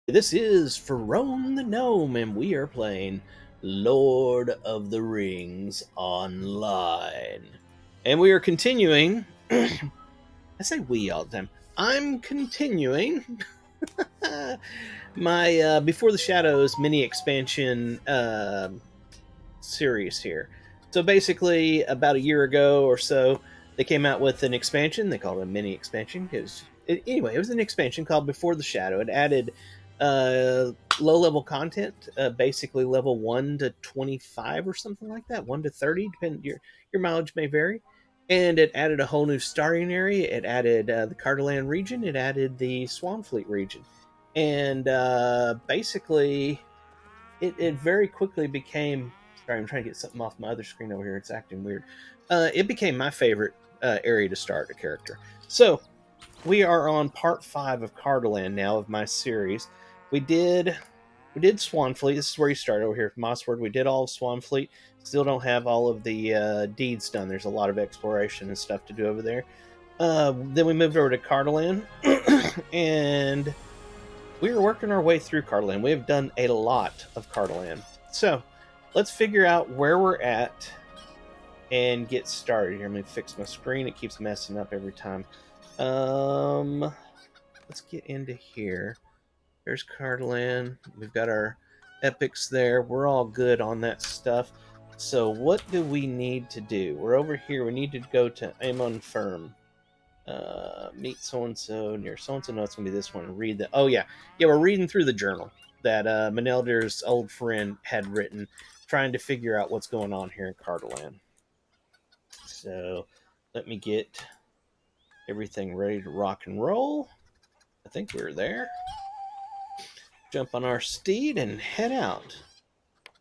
This is Ferone the Gnome, and we are playing Lord of the Rings Online. And we are continuing. I say we all the time. I'm continuing my Before the Shadows mini expansion series here. So basically, about a year ago or so, they came out with an expansion. They called it a mini expansion because, anyway, it was an expansion called Before the Shadow. It added uh, low level content, basically level 1 to 25 or something like that, 1 to 30, depending your mileage may vary. And it added a whole new starting area. It added the Cardolan region. It added the Swanfleet region, and basically it very quickly became. Sorry, I'm trying to get something off my other screen over here. It's acting weird. It became my favorite area to start a character. So we are on part 5 of Cardolan now of my series. We did we did Swanfleet. This is where you start over here from Mossword. We did all of Swanfleet. Still don't have all of the deeds done. There's a lot of exploration and stuff to do over there. Then we moved over to Cardolan, and we are working our way through Cardolan. We have done a lot of Cardolan. So let's figure out where we're at and get started. Here, let me fix my screen. It keeps messing up every time. Let's get into here. There's Cardolan. We've got our epics there. We're all good on that stuff. So what do we need to do? We're over here. We need to go to Amon Firm. Meet so and so near so and so. No, it's gonna be this one. Read the. Oh yeah. We're reading through the journal that Menelder's old friend had written, trying to figure out what's going on here in Cardolan. So let me get everything ready to rock and roll. I think we're there. Jump on our steed and head out.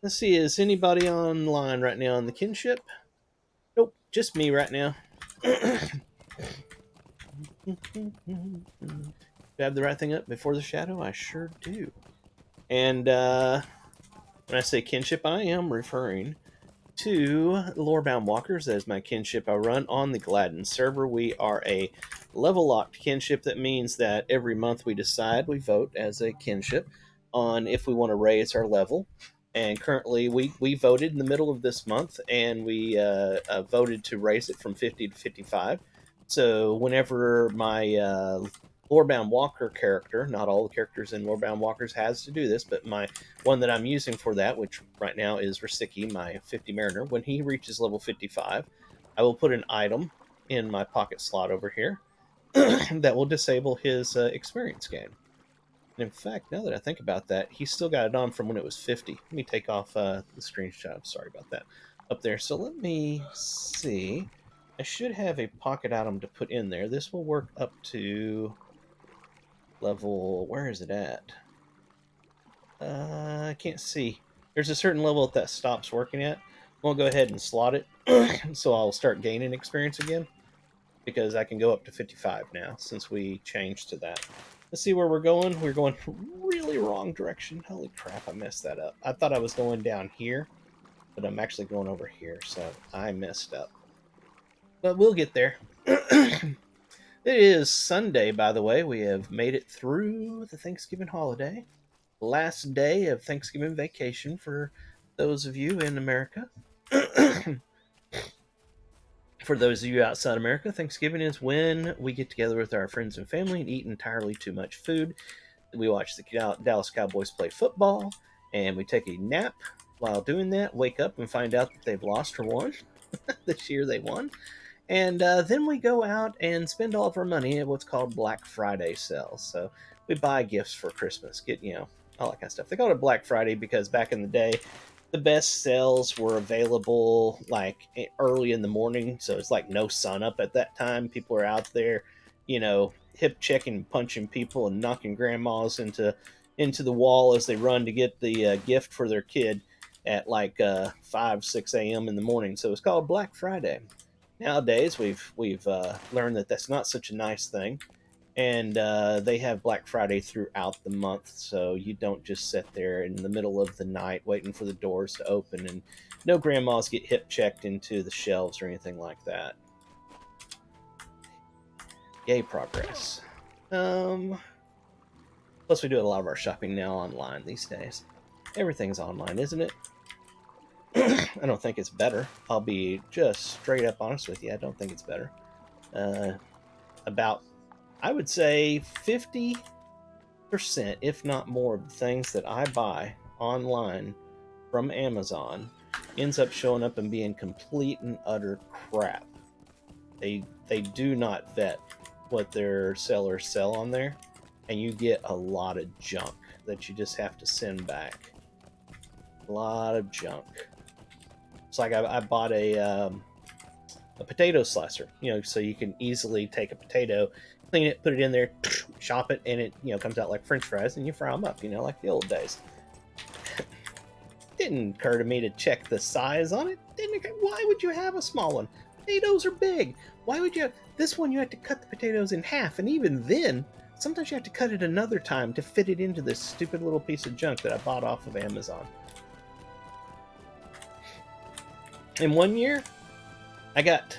Let's see, is anybody online right now on the kinship? Nope, just me right now. Do I have the right thing up before the shadow? I sure do. And when I say kinship, I am referring to Lorebound Walkers. That is my kinship I run on the Gladden server. We are a level locked kinship. That means that every month we decide, we vote as a kinship on if we want to raise our level. And currently, we voted in the middle of this month, and we voted to raise it from 50 to 55. So whenever my Lorebound Walker character, not all the characters in Lorebound Walkers has to do this, but my one that I'm using for that, which right now is Rasicki, my 50 Mariner, when he reaches level 55, I will put an item in my pocket slot over here that will disable his experience gain. And in fact, now that I think about that, he's still got it on from when it was 50. Let me take off the screenshot. Sorry about that. Up there. So let me see. I should have a pocket item to put in there. This will work up to level. Where is it at? I can't see. There's a certain level that stops working at. We'll go ahead and slot it, so I'll start gaining experience again because I can go up to 55 now since we changed to that. Let's see where we're going. We're going really wrong direction. Holy crap, I messed that up. I thought I was going down here, but I'm actually going over here, so I messed up. But we'll get there. It is Sunday, by the way. We have made it through the Thanksgiving holiday. Last day of Thanksgiving vacation for those of you in America. For those of you outside America, Thanksgiving is when we get together with our friends and family and eat entirely too much food. We watch the Dallas Cowboys play football, and we take a nap while doing that. Wake up and find out that they've lost or won. This year they won. And then we go out and spend all of our money at what's called Black Friday sales. So we buy gifts for Christmas, get, all that kind of stuff. They call it Black Friday because back in the day, the best sales were available like early in the morning. So it's like no sun up at that time. People are out there, hip checking, punching people, and knocking grandmas into the wall as they run to get the gift for their kid at like 5, 6 a.m. in the morning. So it's called Black Friday. Nowadays, we've learned that that's not such a nice thing, and they have Black Friday throughout the month, so you don't just sit there in the middle of the night waiting for the doors to open, and no grandmas get hip checked into the shelves or anything like that. Yay, progress. Um, Plus, we do a lot of our shopping now online these days. Everything's online, isn't it? I don't think it's better. I'll be just straight up honest with you. I don't think it's better. Uh, about, I would say, 50%, if not more, of the things that I buy online from Amazon ends up showing up and being complete and utter crap. They do not vet what their sellers sell on there, and you get a lot of junk that you just have to send back. A lot of junk. It's like I bought a potato slicer, so you can easily take a potato, clean it, put it in there, chop it, and it comes out like French fries, and you fry them up, like the old days. Didn't occur to me to check the size on it. Why would you have a small one? Potatoes are big. Why would you? This one you have to cut the potatoes in half, and even then, sometimes you have to cut it another time to fit it into this stupid little piece of junk that I bought off of Amazon. And one year, I got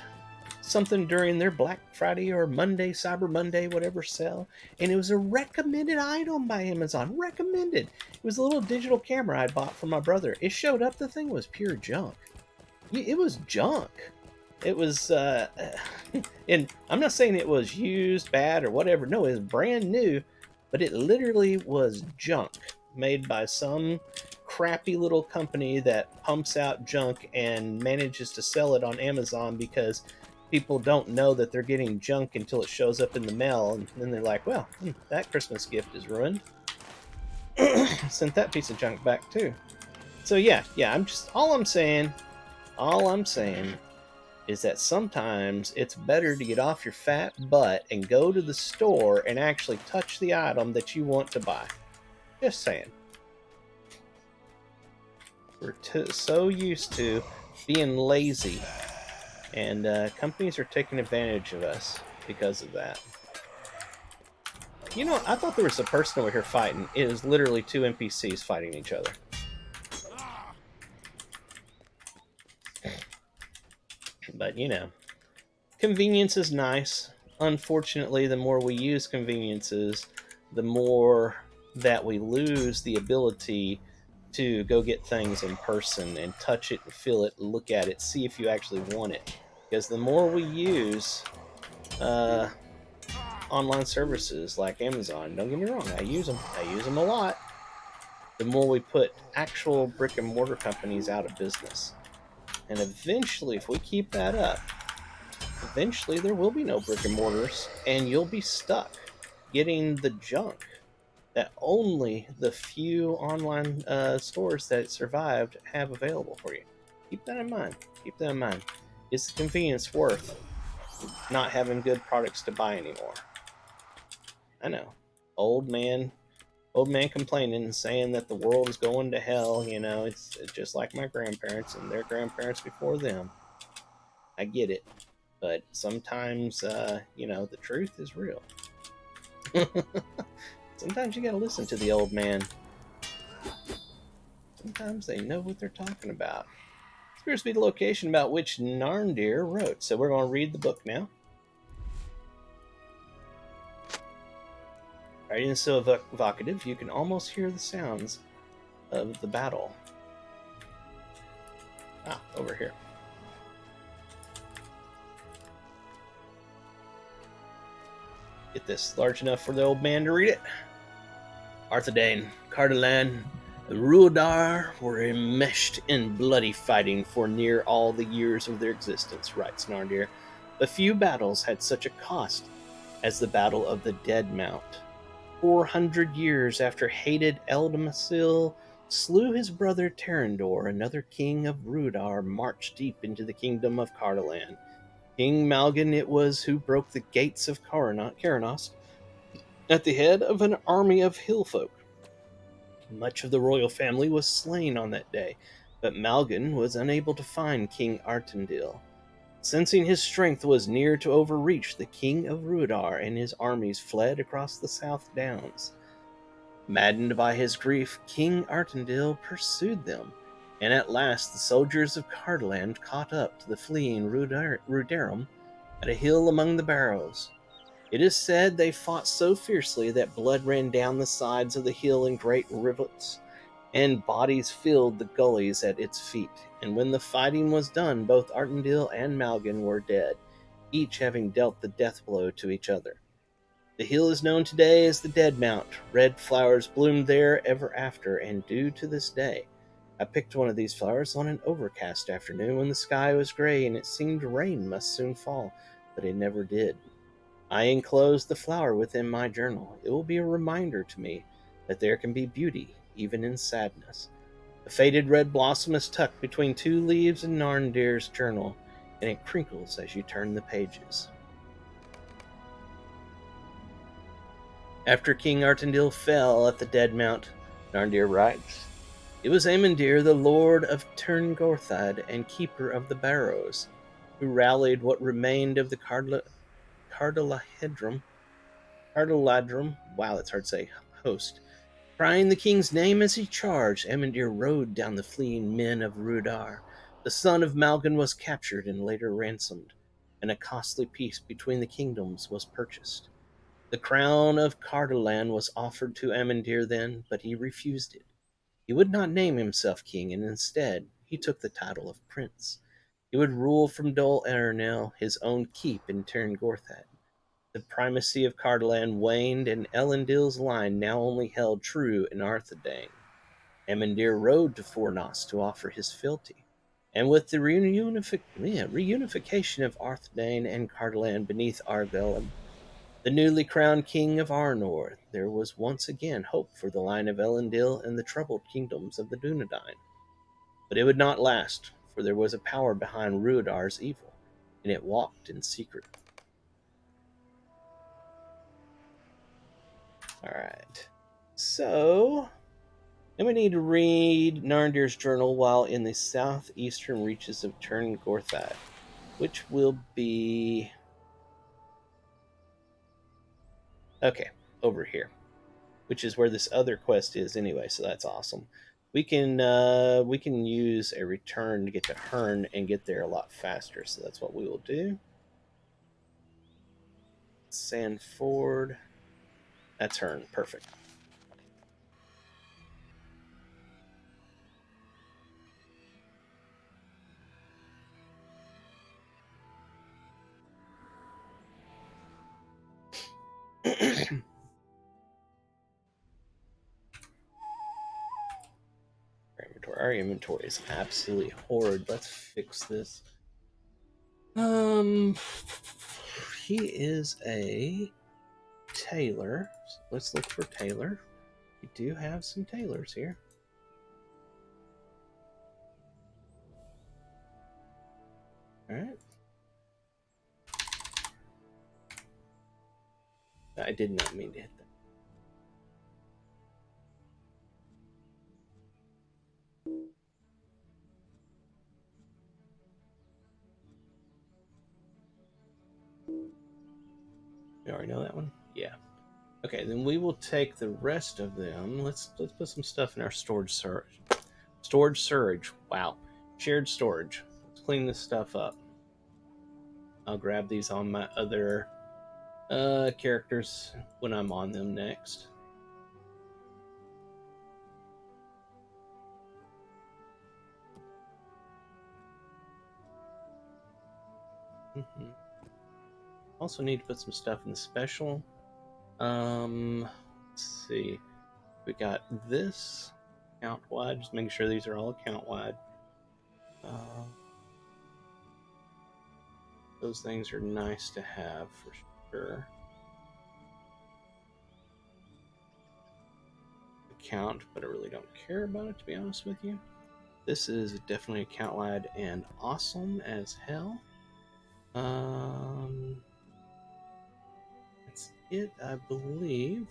something during their Black Friday or Monday, Cyber Monday, whatever sale, and it was a recommended item by Amazon. Recommended. It was a little digital camera I bought for my brother. It showed up. The thing was pure junk. It was junk. It was, and I'm not saying it was used bad or whatever. No, it was brand new, but it literally was junk made by some crappy little company that pumps out junk and manages to sell it on Amazon because people don't know that they're getting junk until it shows up in the mail, and then they're like, well, that Christmas gift is ruined. Sent that piece of junk back too. So yeah, all I'm saying is that sometimes it's better to get off your fat butt and go to the store and actually touch the item that you want to buy. Just saying. We're so used to being lazy, and companies are taking advantage of us because of that. I thought there was a person over here fighting. It is literally two NPCs fighting each other. But, convenience is nice. Unfortunately, the more we use conveniences, the more that we lose the ability to go get things in person and touch it and feel it, look at it, see if you actually want it. Because the more we use online services like Amazon, don't get me wrong, I use them a lot, the more we put actual brick and mortar companies out of business. And eventually, if we keep that up, eventually there will be no brick and mortars, and you'll be stuck getting the junk that only the few online stores that survived have available for you. Keep that in mind. Is the convenience worth not having good products to buy anymore? I know. Old man complaining and saying that the world is going to hell. It's just like my grandparents and their grandparents before them. I get it. But sometimes, the truth is real. Sometimes you gotta listen to the old man. Sometimes they know what they're talking about. This appears to be the location about which Narndir wrote. So we're going to read the book now. Writing is so evocative, you can almost hear the sounds of the battle. Over here. Get this large enough for the old man to read it. Arthedain, Cardolan, and Ruadar were enmeshed in bloody fighting for near all the years of their existence, writes Narndir. But few battles had such a cost as the Battle of the Dead Mount. 400 years after hated Eldamasil slew his brother Terendor, another king of Ruadar marched deep into the kingdom of Cardolan. King Malgan it was who broke the gates of Karanos at the head of an army of hillfolk. Much of the royal family was slain on that day, but Malgan was unable to find King Artendil. Sensing his strength was near to overreach, the king of Ruadar and his armies fled across the South Downs. Maddened by his grief, King Artendil pursued them, and at last the soldiers of Cardolan caught up to the fleeing Rudarum at a hill among the barrows. It is said they fought so fiercely that blood ran down the sides of the hill in great rivulets, and bodies filled the gullies at its feet. And when the fighting was done, both Artendil and Malgin were dead, each having dealt the death blow to each other. The hill is known today as the Dead Mount. Red flowers bloomed there ever after, and do to this day. I picked one of these flowers on an overcast afternoon when the sky was gray and it seemed rain must soon fall, but it never did. I enclosed the flower within my journal. It will be a reminder to me that there can be beauty even in sadness. The faded red blossom is tucked between two leaves in Narndir's journal, and it crinkles as you turn the pages. After King Artendil fell at the Dead Mount, Narndir writes, it was Amandir, the lord of Turngorthad and keeper of the barrows, who rallied what remained of the Cardoladrum, wow, that's hard to say, host. Crying the king's name as he charged, Amandir rode down the fleeing men of Rudar. The son of Malgan was captured and later ransomed, and a costly peace between the kingdoms was purchased. The crown of Cardolan was offered to Amandir then, but he refused it. He would not name himself king, and instead he took the title of prince. He would rule from Dol Ernel, his own keep in Turngorthad. The primacy of Cardolan waned, and Elendil's line now only held true in Arthedain. Amandir rode to Fornos to offer his fealty, and with the reunification of Arthedain and Cardolan beneath Argelem, the newly crowned king of Arnor, there was once again hope for the line of Elendil and the troubled kingdoms of the Dunedain. But it would not last, for there was a power behind Ruadar's evil, and it walked in secret. Alright. So, then we need to read Narndir's journal while in the southeastern reaches of Turngorthad, which will be... okay, over here, which is where this other quest is anyway, so that's awesome. We can use a return to get to Hearn and get there a lot faster, so that's what we will do. Sandford. That's Hearn. Perfect. Our inventory is absolutely horrid. Let's fix this. He is a tailor. So let's look for tailor. We do have some tailors here. All right. I did not mean to hit that. You already know that one? Yeah. Okay, then we will take the rest of them. Let's put some stuff in our storage surge. Storage surge. Wow. Shared storage. Let's clean this stuff up. I'll grab these on my other characters when I'm on them next. Mm-hmm. Also need to put some stuff in the special. Let's see. We got this account wide. Just making sure these are all account wide. Those things are nice to have for sure. Account, but I really don't care about it, to be honest with you. This is definitely account wide and awesome as hell. That's it, I believe.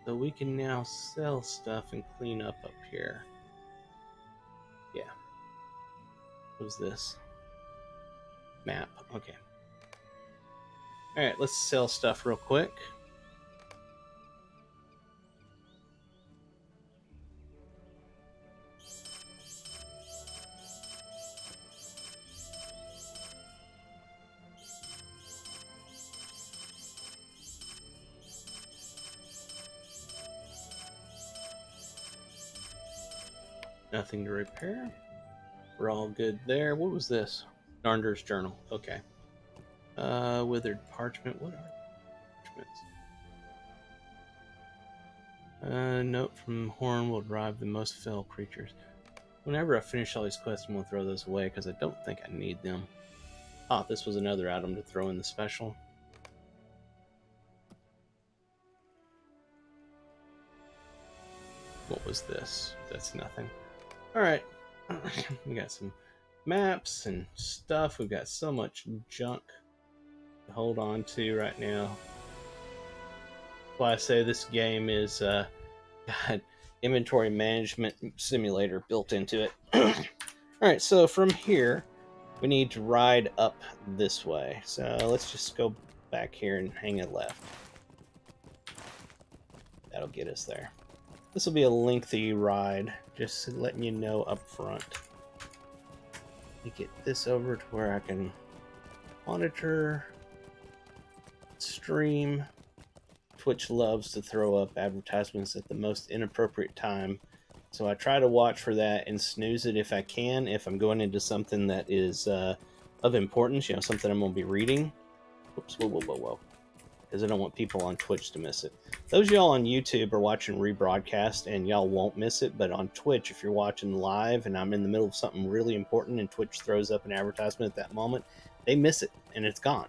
So we can now sell stuff and clean up here. Yeah. What's this? Map. Okay. Alright, let's sell stuff real quick. Nothing to repair. We're all good there. What was this? Darnder's journal. Okay. Withered parchment. What are parchments? Note from Horn will drive the most fell creatures. Whenever I finish all these quests, I'm going to throw those away because I don't think I need them. Ah, this was another item to throw in the special. What was this? That's nothing. Alright. We got some maps and stuff. We've got so much junk to hold on to right now. That's why I say this game is got inventory management simulator built into it. Alright, so from here, we need to ride up this way. So let's just go back here and hang a left. That'll get us there. This will be a lengthy ride, just letting you know up front. Let me get this over to where I can monitor, stream. Twitch loves to throw up advertisements at the most inappropriate time, so I try to watch for that and snooze it if I can, if I'm going into something that is of importance, you know, something I'm going to be reading. Oops, whoa. Because I don't want people on Twitch to miss it. Those of y'all on YouTube are watching rebroadcast, and y'all won't miss it, but on Twitch, if you're watching live and I'm in the middle of something really important and Twitch throws up an advertisement at that moment, they miss it, and it's gone.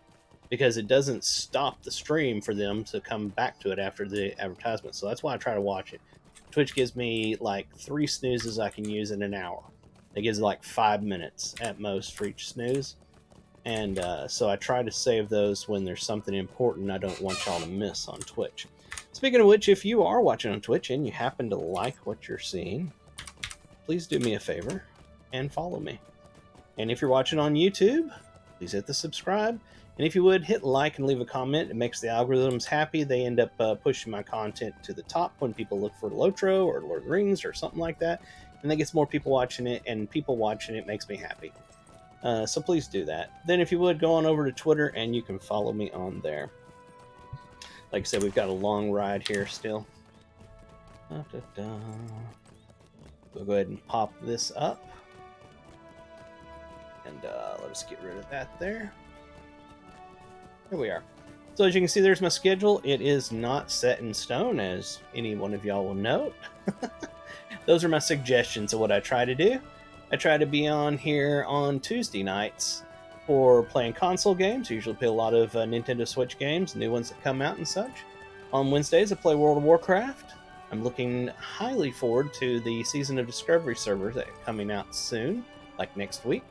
Because it doesn't stop the stream for them to come back to it after the advertisement. So that's why I try to watch it. Twitch gives me like 3 snoozes I can use in an hour. It gives like 5 minutes at most for each snooze. And so I try to save those when there's something important I don't want y'all to miss on Twitch. Speaking of which, if you are watching on Twitch and you happen to like what you're seeing, please do me a favor and follow me. And if you're watching on YouTube, please hit the subscribe. And if you would, hit like and leave a comment. It makes the algorithms happy. They end up pushing my content to the top when people look for Lotro or Lord of the Rings or something like that. And that gets more people watching it, and people watching it makes me happy. So please do that. Then if you would, go on over to Twitter and you can follow me on there. Like I said, we've got a long ride here still. We'll go ahead and pop this up. And let us get rid of that there. Here we are. So as you can see, there's my schedule. It is not set in stone, as any one of y'all will note. Those are my suggestions of what I try to do. I try to be on here on Tuesday nights for playing console games. I usually play a lot of Nintendo Switch games, new ones that come out and such. On Wednesdays, I play World of Warcraft. I'm looking highly forward to the Season of Discovery servers that are coming out soon, like next week.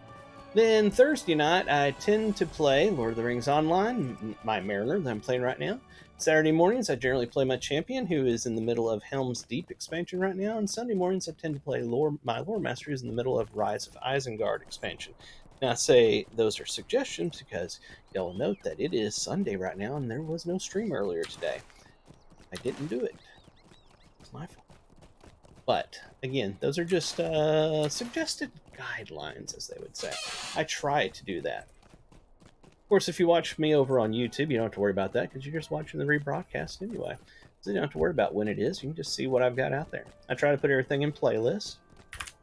Then Thursday night, I tend to play Lord of the Rings Online, my Mariner that I'm playing right now. Saturday mornings, I generally play my champion, who is in the middle of Helm's Deep expansion right now. And Sunday mornings, I tend to play my Lore Master, who's in the middle of Rise of Isengard expansion. Now, I say those are suggestions because y'all will note that it is Sunday right now, and there was no stream earlier today. I didn't do it. It's my fault. But, again, those are just suggested guidelines, as they would say. I try to do that. Of course, if you watch me over on YouTube, you don't have to worry about that because you're just watching the rebroadcast anyway. So you don't have to worry about when it is. You can just see what I've got out there. I try to put everything in playlists.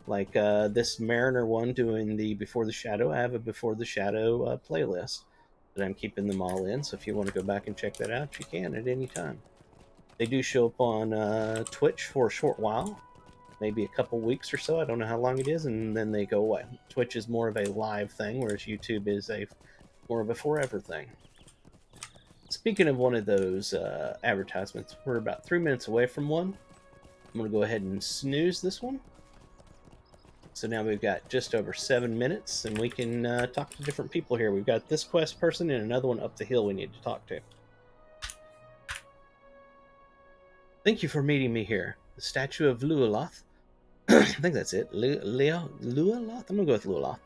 Like this Mariner one doing the Before the Shadow. I have a Before the Shadow playlist that I'm keeping them all in. So if you want to go back and check that out, you can at any time. They do show up on Twitch for a short while. Maybe a couple weeks or so. I don't know how long it is. And then they go away. Twitch is more of a live thing, whereas YouTube is a more of a forever thing. Speaking of one of those advertisements, we're about 3 minutes away from one. I'm going to go ahead and snooze this one. So now we've got just over 7 minutes, and we can talk to different people here. We've got this quest person and another one up the hill we need to talk to. Thank you for meeting me here. The statue of Lualoth. I think that's it. Lualoth? I'm going to go with Lualoth.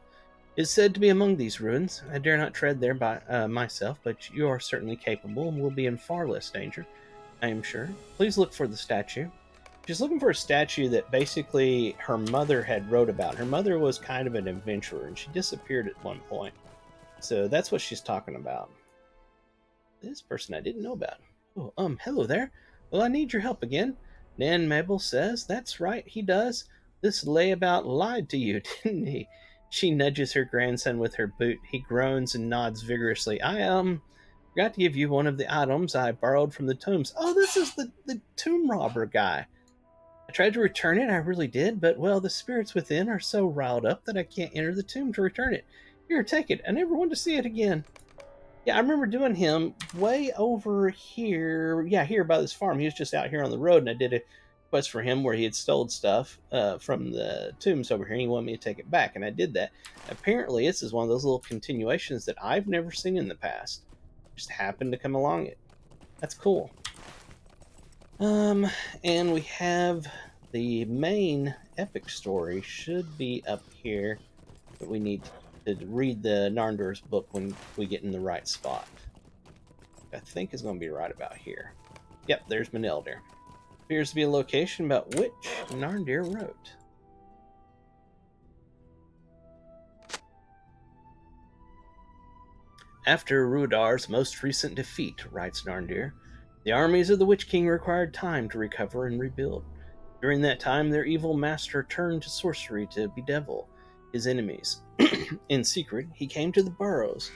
Is said to be among these ruins. I dare not tread there by myself, but you are certainly capable and will be in far less danger, I am sure. Please look for the statue. She's looking for a statue that basically her mother had wrote about. Her mother was kind of an adventurer, and she disappeared at one point. So that's what she's talking about. This person I didn't know about. Oh, hello there. Well, I need your help again. Nan Mabel says, that's right, he does. This layabout lied to you, didn't he? She nudges her grandson with her boot. He groans and nods vigorously. I forgot to give you one of the items I borrowed from the tombs. Oh, this is the tomb robber guy. I tried to return it, I really did, but well, the spirits within are so riled up that I can't enter the tomb to return it. Here, take it. I never want to see it again. Yeah, I remember doing him way over here. Yeah, here by this farm. He was just out here on the road, and I did a quest for him where he had stolen stuff from the tombs over here, and he wanted me to take it back, and I did that. Apparently, this is one of those little continuations that I've never seen in the past. Just happened to come along it. That's cool. And we have the main epic story should be up here, but we need to read the Narndor's book when we get in the right spot. I think is going to be right about here. Yep, there's Maneldir. Appears to be a location about which Narndir wrote. After Rudar's most recent defeat, writes Narndir, the armies of the Witch King required time to recover and rebuild. During that time, their evil master turned to sorcery to bedevil his enemies. In secret, he came to the burrows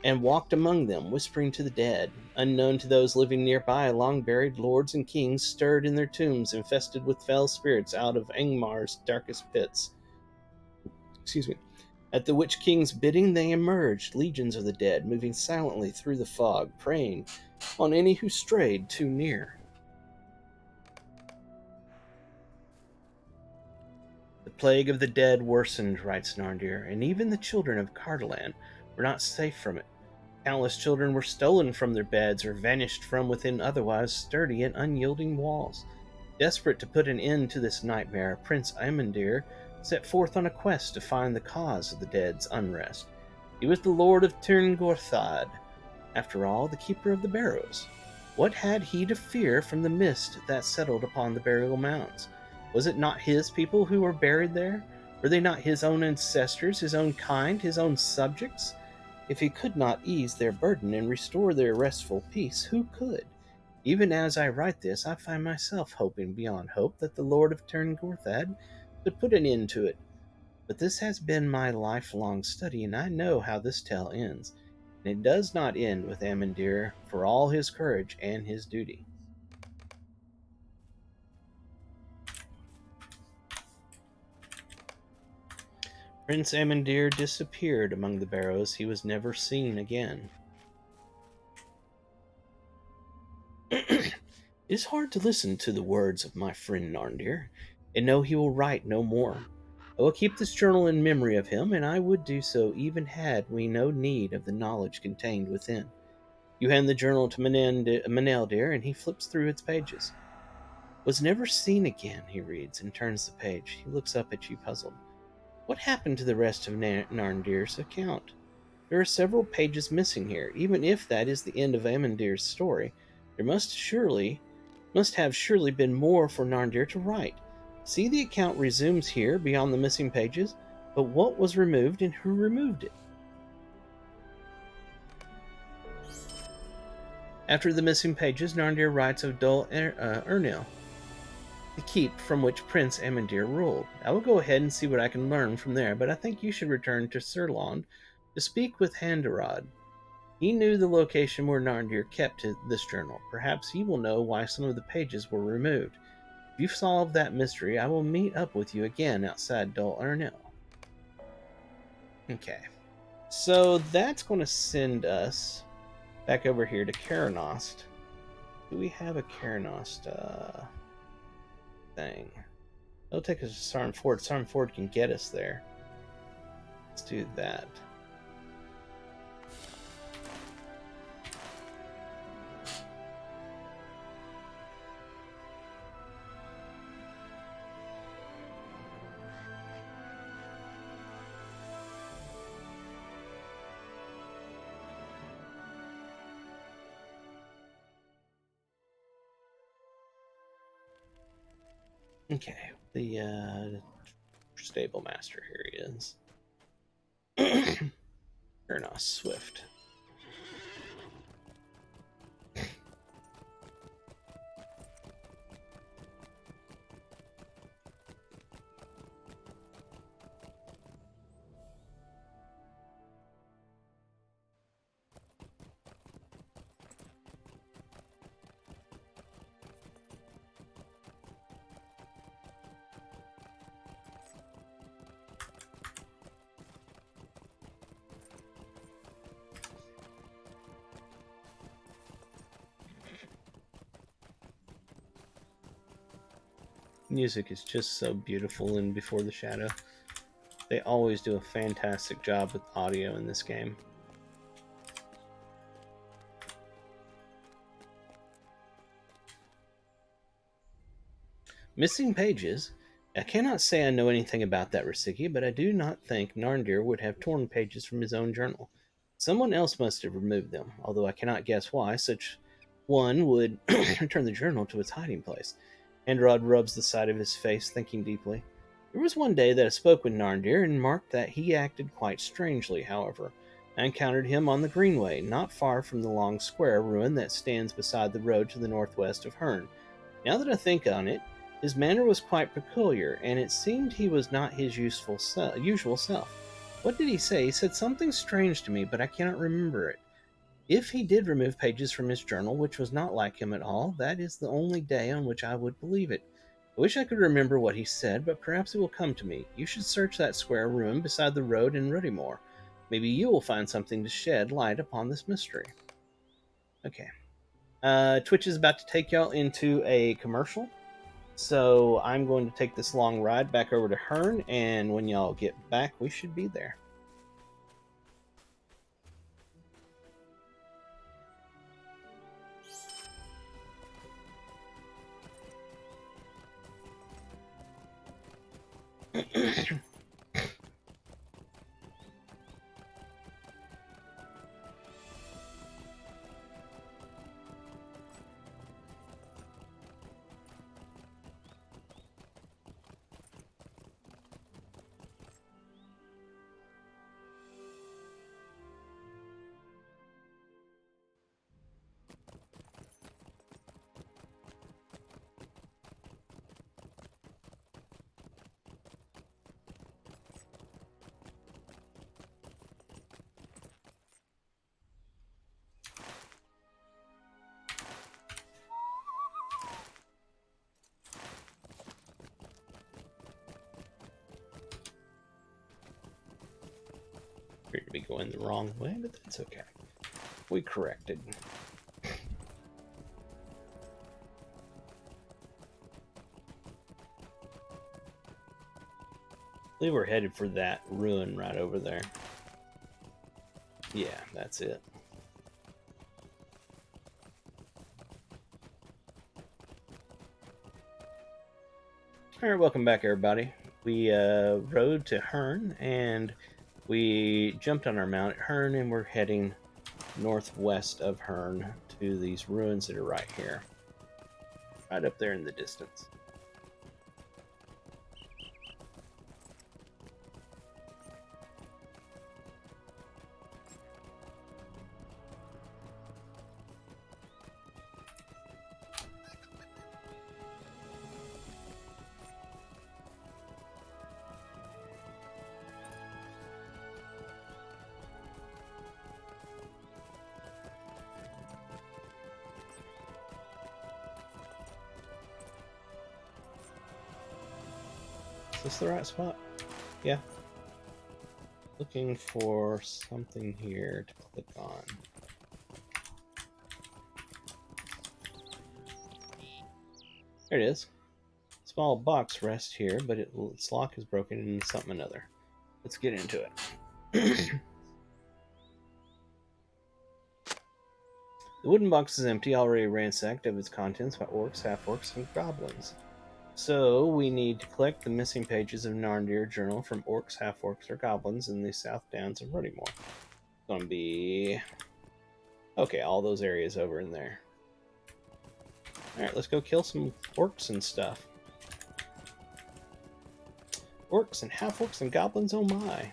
and walked among them, whispering to the dead. Unknown to those living nearby, long-buried lords and kings stirred in their tombs, infested with fell spirits out of Angmar's darkest pits. Excuse me. At the Witch King's bidding, they emerged, legions of the dead, moving silently through the fog, preying on any who strayed too near. The plague of the dead worsened, writes Narndir, and even the children of Cardolan were not safe from it. Countless children were stolen from their beds or vanished from within otherwise sturdy and unyielding walls. Desperate to put an end to this nightmare, Prince Amandir set forth on a quest to find the cause of the dead's unrest. He was the Lord of Tirngorthad, after all, the keeper of the barrows. What had he to fear from the mist that settled upon the burial mounds? Was it not his people who were buried there? Were they not his own ancestors, his own kind, his own subjects? If he could not ease their burden and restore their restful peace, who could? Even as I write this, I find myself hoping beyond hope that the Lord of Tirngorthad could put an end to it. But this has been my lifelong study, and I know how this tale ends. And it does not end with Amandir, for all his courage and his duty. Prince Amandir disappeared among the barrows. He was never seen again. It is hard to listen to the words of my friend Narndir, and know he will write no more. I will keep this journal in memory of him, and I would do so even had we no need of the knowledge contained within. You hand the journal to Maneldir, and he flips through its pages. Was never seen again, he reads, and turns the page. He looks up at you, puzzled. What happened to the rest of Narndir's account? There are several pages missing here. Even if that is the end of Amandir's story, there must have surely been more for Narndir to write. See, the account resumes here beyond the missing pages, but what was removed and who removed it? After the missing pages, Narndir writes of Dol Ernil, the keep from which Prince Amandir ruled. I will go ahead and see what I can learn from there, but I think you should return to Surlond to speak with Handarad. He knew the location where Narndir kept this journal. Perhaps he will know why some of the pages were removed. If you solve that mystery, I will meet up with you again outside Dol Ernil. Okay. So that's going to send us back over here to Karanost. Do we have a Karanost thing? It'll take us to Sarn Ford. Sarn Ford can get us there. Let's do that. Okay, the stable master, here he is. Ernos Swift. music is just so beautiful in Before the Shadow. They always do a fantastic job with audio in this game. Missing pages. I cannot say I know anything about that Rasiki, but I do not think Narndir would have torn pages from his own journal. Someone else must have removed them, although I cannot guess why such one would return the journal to its hiding place. Androd rubs the side of his face, thinking deeply. There was one day that I spoke with Narndir and marked that he acted quite strangely, however. I encountered him on the Greenway, not far from the long square ruin that stands beside the road to the northwest of Herne. Now that I think on it, his manner was quite peculiar, and it seemed he was not his usual self. What did he say? He said something strange to me, but I cannot remember it. If he did remove pages from his journal, which was not like him at all, that is the only day on which I would believe it. I wish I could remember what he said, but perhaps it will come to me. You should search that square ruin beside the road in Ruddymore. Maybe you will find something to shed light upon this mystery. Okay. Twitch is about to take y'all into a commercial. So I'm going to take this long ride back over to Herne, and when y'all get back, we should be there. Appear to be going the wrong way, but that's okay. We corrected. I believe we're headed for that ruin right over there. Yeah, that's it. Alright, welcome back everybody. We rode to Herne, and we jumped on our mount at Herne, and we're heading northwest of Herne to these ruins that are right here. Right up there in the distance. Is this the right spot? Yeah. Looking for something here to click on. There it is. Small box rests here, but its lock is broken into something or another. Let's get into it. The wooden box is empty, already ransacked of its contents by orcs, half-orcs, and goblins. So we need to collect the missing pages of Narndir journal from orcs, half-orcs, or goblins in the South Downs of Ruddymore. It's going to be... okay, all those areas over in there. Alright, let's go kill some orcs and stuff. Orcs and half-orcs and goblins, oh my.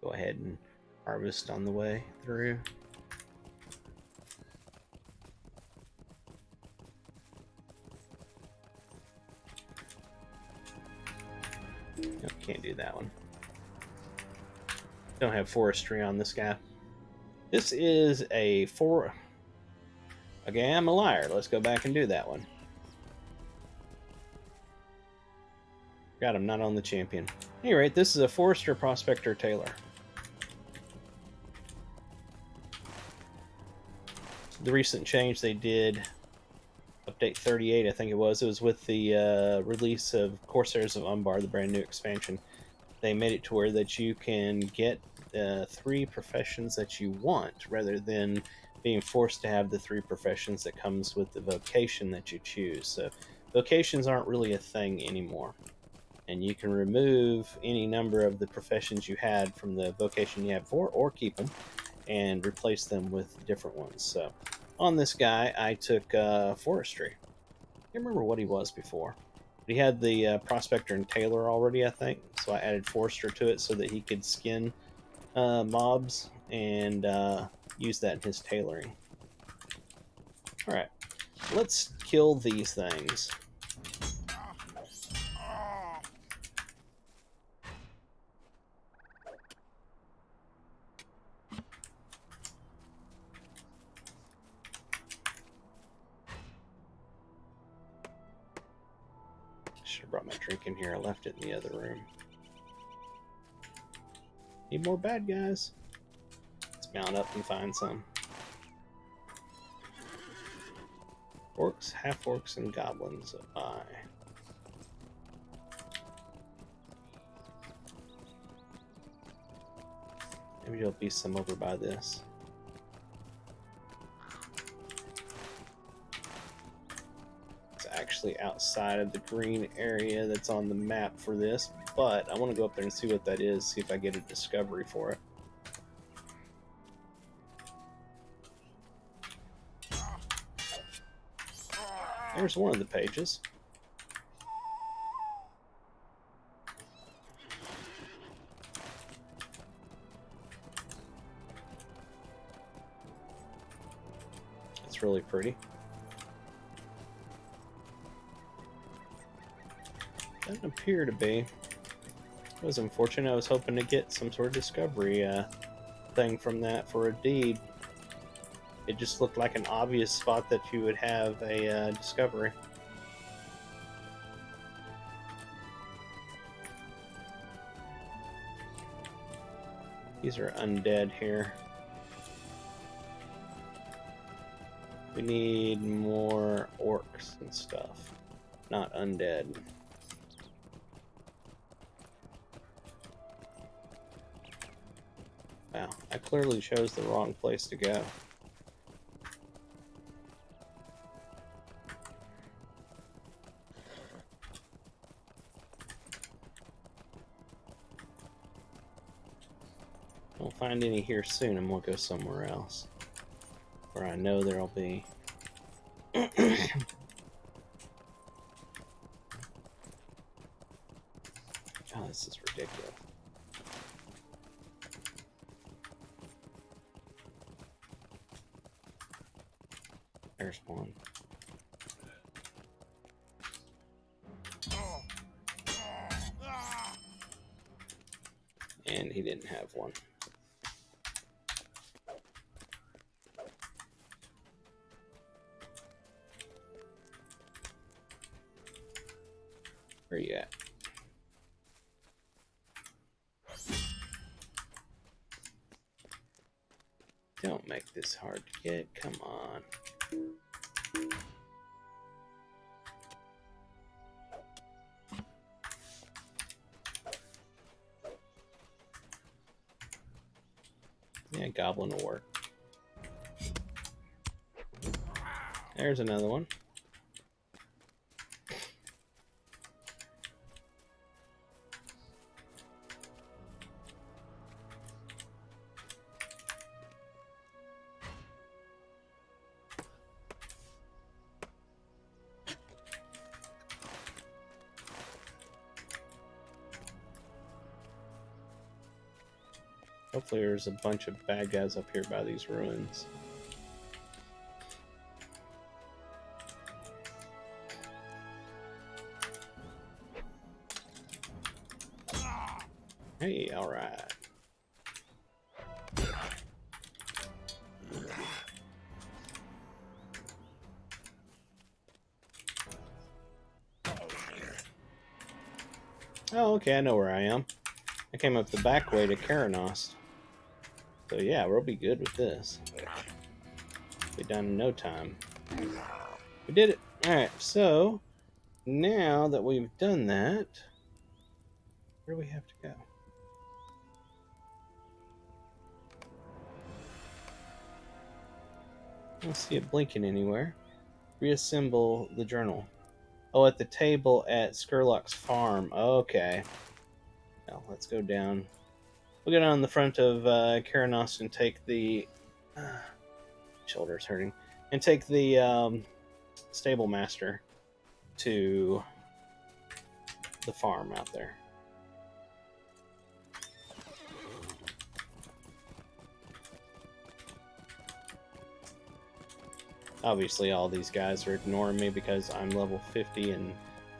Go ahead and harvest on the way through. Nope, can't do that one. Don't have forestry on this guy. This is a Okay, I'm a liar. Let's go back and do that one. God, I'm not on the champion. At any rate, this is a Forester, Prospector, Tailor. The recent change they did, update 38, I think it was with the release of Corsairs of Umbar, the brand new expansion. They made it to where that you can get 3 professions that you want, rather than being forced to have the 3 professions that comes with the vocation that you choose. So vocations aren't really a thing anymore. And you can remove any number of the professions you had from the vocation you had before, or keep them and replace them with different ones. So on this guy, I took forestry. I can't remember what he was before. But he had the prospector and tailor already, I think. So I added forester to it so that he could skin mobs and use that in his tailoring. All right, let's kill these things. Should have brought my drink in here. I left it in the other room. Need more bad guys. Let's mount up and find some. Orcs, half-orcs, and goblins. Aye. Maybe there'll be some over by this. It's actually outside of the green area that's on the map for this, but I want to go up there and see what that is, see if I get a discovery for it. There's one of the pages. It's really pretty. Doesn't appear to be. It was unfortunate. I was hoping to get some sort of discovery thing from that for a deed. It just looked like an obvious spot that you would have a discovery. These are undead here. We need more orcs and stuff, not undead. Wow, I clearly chose the wrong place to go. Won't find any here soon, and we'll go somewhere else where I know there'll be. Oh, this is ridiculous. There's one. And he didn't have one. Where are you at? Don't make this hard to get. Come on. Yeah, goblin will work. There's another one. Hopefully there's a bunch of bad guys up here by these ruins. Hey, alright. Oh, okay, I know where I am. I came up the back way to Karanos. So yeah, we'll be good with this. Be done in no time. We did it! Alright, so now that we've done that, where do we have to go? I don't see it blinking anywhere. Reassemble the journal. Oh, at the table at Skurlock's farm. Okay. Well, let's go down. We'll get on the front of Karanos and take the... shoulder's hurting. And take the stable master to the farm out there. Obviously, all these guys are ignoring me because I'm level 50 and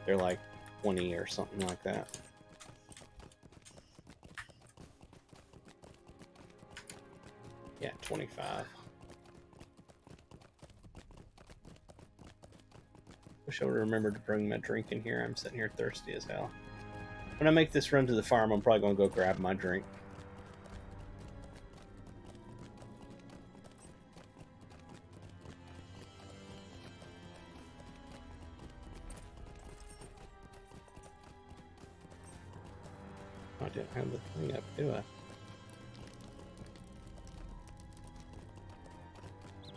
they're like 20 or something like that. Yeah, 25. Wish I would remember to bring my drink in here. I'm sitting here thirsty as hell. When I make this run to the farm, I'm probably going to go grab my drink. I didn't have the thing up, do I?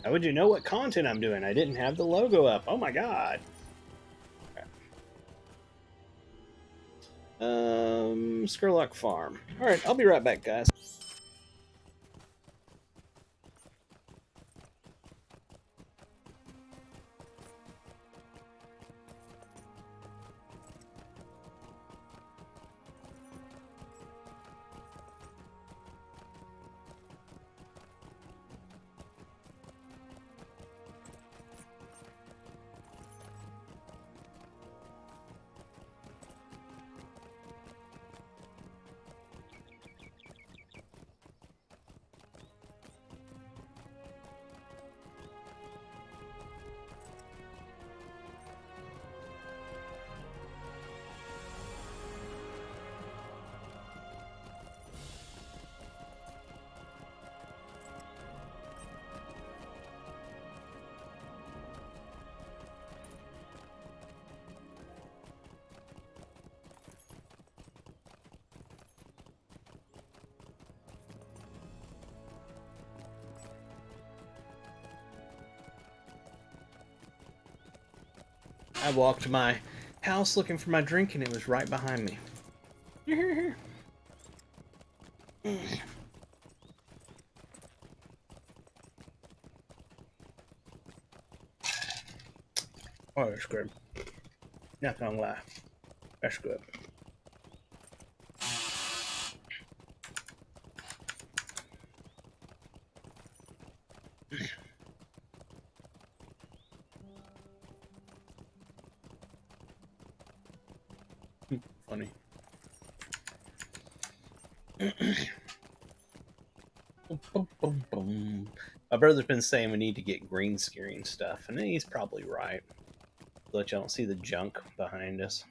How would you know what content I'm doing? I didn't have the logo up. Oh my god. Skurlock Farm. Alright, I'll be right back, guys. I walked to my house looking for my drink and it was right behind me. Oh, that's good. Not gonna lie. That's good. Funny. My brother's been saying we need to get green screen stuff, and he's probably right. So that you don't see the junk behind us.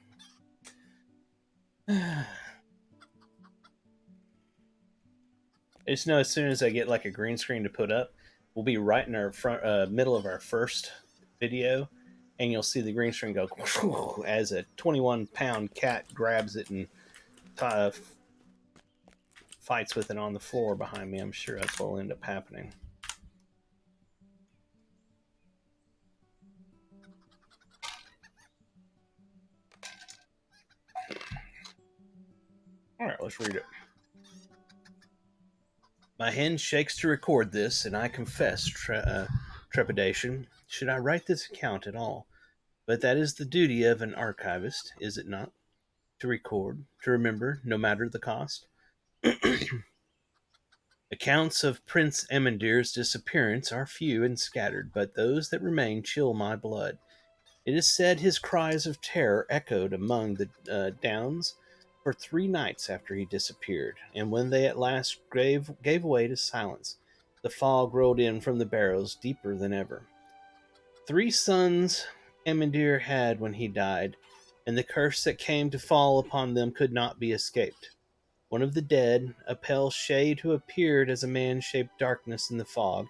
I just know as soon as I get like a green screen to put up, we'll be right in our front middle of our first video, and you'll see the green screen go as a 21-pound cat grabs it and fights with it on the floor behind me. I'm sure that's what will end up happening. All right, let's read it. My hand shakes to record this, and I confess trepidation. Should I write this account at all? But that is the duty of an archivist, is it not? To record, to remember, no matter the cost. Accounts of Prince Emandir's disappearance are few and scattered, but those that remain chill my blood. It is said his cries of terror echoed among the downs for 3 nights after he disappeared, and when they at last gave way to silence, the fog rolled in from the barrows deeper than ever. 3 sons Emandir had when he died, and the curse that came to fall upon them could not be escaped. One of the dead, a pale shade who appeared as a man-shaped darkness in the fog,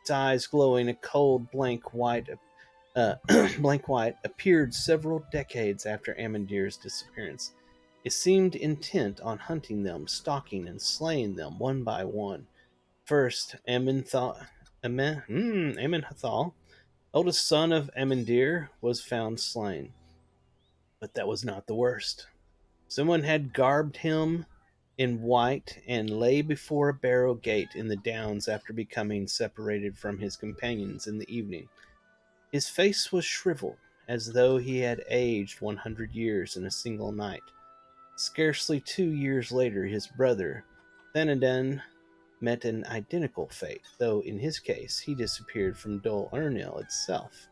its eyes glowing a cold, blank white, blank white, appeared several decades after Amandir's disappearance. It seemed intent on hunting them, stalking and slaying them one by one. First, Amenhethal, eldest son of Amandir, was found slain. But that was not the worst. Someone had garbed him in white and lay before a barrow gate in the downs after becoming separated from his companions in the evening. His face was shriveled, as though he had aged 100 years in a single night. Scarcely 2 years later, his brother, Thanadan, met an identical fate, though in his case he disappeared from Dol Ernil itself.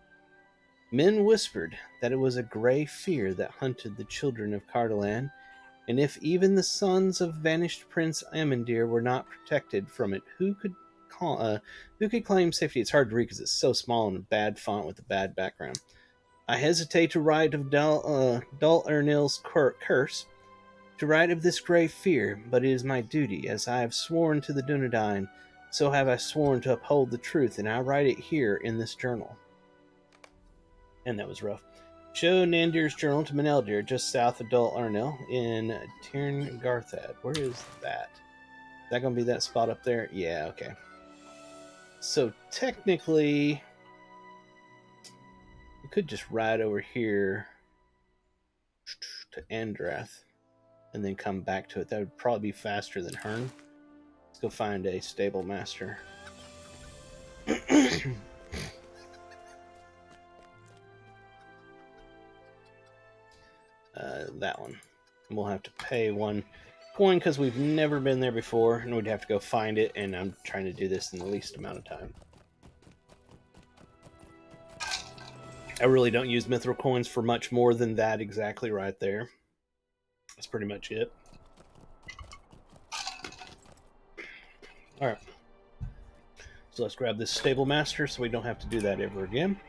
Men whispered that it was a grey fear that hunted the children of Cardolan, and if even the sons of vanished Prince Amandir were not protected from it, who could claim safety? It's hard to read because it's so small and a bad font with a bad background. I hesitate to write of Dol Ernil's curse, to write of this grave fear, but it is my duty, as I have sworn to the Dunedain, so have I sworn to uphold the truth, and I write it here in this journal. And that was rough. Show Nandir's journal to Meneldir, just south of Dol Ernil, in Tirn Garthad. Where is that? Is that going to be that spot up there? Yeah, okay. So technically, we could just ride over here to Andrath and then come back to it. That would probably be faster than Hearn. Let's go find a stable master. That one. And we'll have to pay 1 coin because we've never been there before, and we'd have to go find it, and I'm trying to do this in the least amount of time. I really don't use mithril coins for much more than that exactly right there. That's pretty much it. Alright. So let's grab this stable master so we don't have to do that ever again.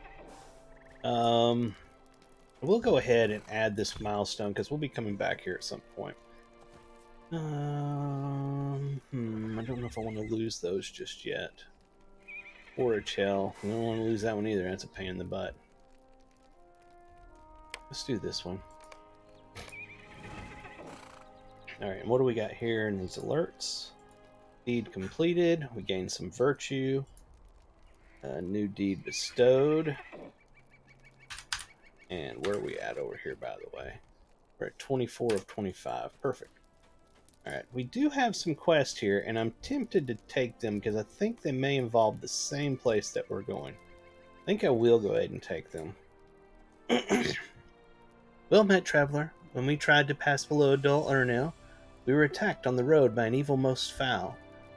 We'll go ahead and add this milestone because we'll be coming back here at some point. I don't know if I want to lose those just yet. Or a Chell. I don't want to lose that one either. That's a pain in the butt. Let's do this one. Alright, what do we got here in these alerts? Deed completed. We gained some virtue. New deed bestowed. And where are we at over here, by the way? We're at 24 of 25. Perfect. Alright, we do have some quests here, and I'm tempted to take them because I think they may involve the same place that we're going. I think I will go ahead and take them. Well met, traveler. When we tried to pass below Dol Ernil, we were attacked on the road by an evil most foul.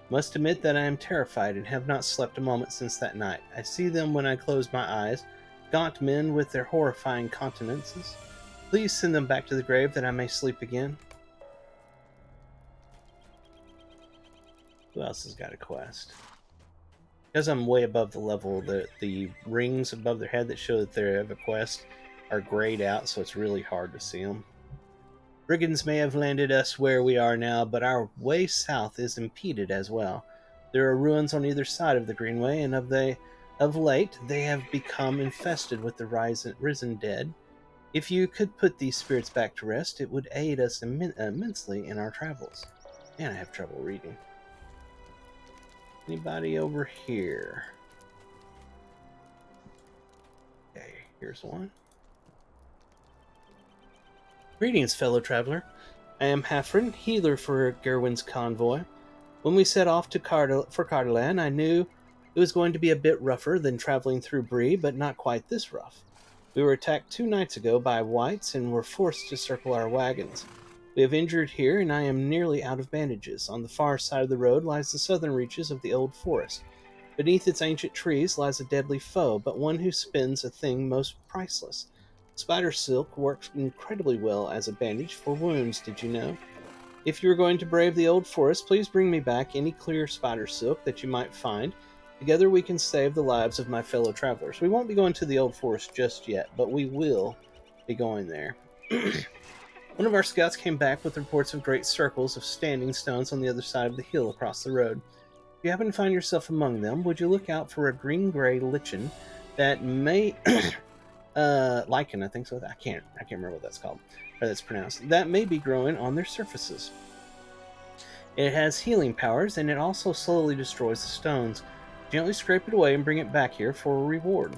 Must admit that I am terrified and have not slept a moment since that night. I see them when I close my eyes, gaunt men with their horrifying countenances. Please send them back to the grave that I may sleep again. Who else has got a quest? Because I'm way above the level, the rings above their head that show that they have a quest are grayed out, so it's really hard to see them. Brigands may have landed us where we are now, but our way south is impeded as well. There are ruins on either side of the Greenway, and of late they have become infested with the risen dead. If you could put these spirits back to rest, it would aid us immensely in our travels. Man, I have trouble reading. Anybody over here? Okay, here's one. Greetings, fellow traveler. I am Hafren, healer for Gerwin's convoy. When we set off for Cardolan, I knew it was going to be a bit rougher than traveling through Bree, but not quite this rough. We were attacked 2 nights ago by whites and were forced to circle our wagons. We have injured here, and I am nearly out of bandages. On the far side of the road lies the southern reaches of the old forest. Beneath its ancient trees lies a deadly foe, but one who spins a thing most priceless. Spider silk works incredibly well as a bandage for wounds, did you know? If you are going to brave the old forest, please bring me back any clear spider silk that you might find. Together we can save the lives of my fellow travelers. We won't be going to the old forest just yet, but we will be going there. One of our scouts came back with reports of great circles of standing stones on the other side of the hill across the road. If you happen to find yourself among them, would you look out for a green-gray lichen that may lichen, I think so. I can't remember what that's called or that's pronounced. That may be growing on their surfaces. It has healing powers, and it also slowly destroys the stones. Gently scrape it away and bring it back here for a reward.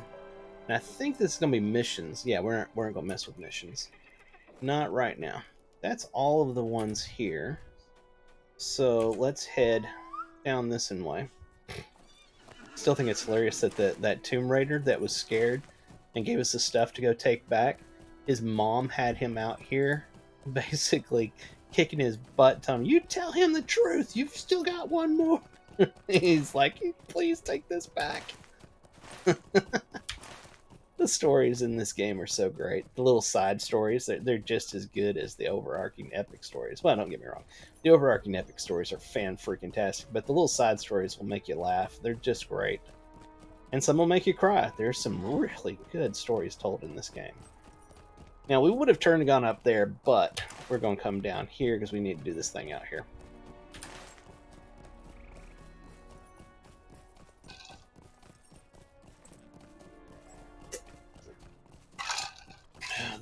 And I think this is gonna be missions. Yeah, we're not gonna mess with missions. Not right now. That's all of the ones here. So let's head down this way. Still think it's hilarious that that Tomb Raider that was scared and gave us the stuff to go take back, his mom had him out here basically kicking his butt, telling him, "You tell him the truth, you've still got one more." He's like, "Please take this back." The stories in this game are so great. The little side stories, they're just as good as the overarching epic stories. Well, don't get me wrong. The overarching epic stories are fan-freaking-tastic, but the little side stories will make you laugh. They're just great. And some will make you cry. There's some really good stories told in this game. Now, we would have turned and gone up there, but we're going to come down here because we need to do this thing out here.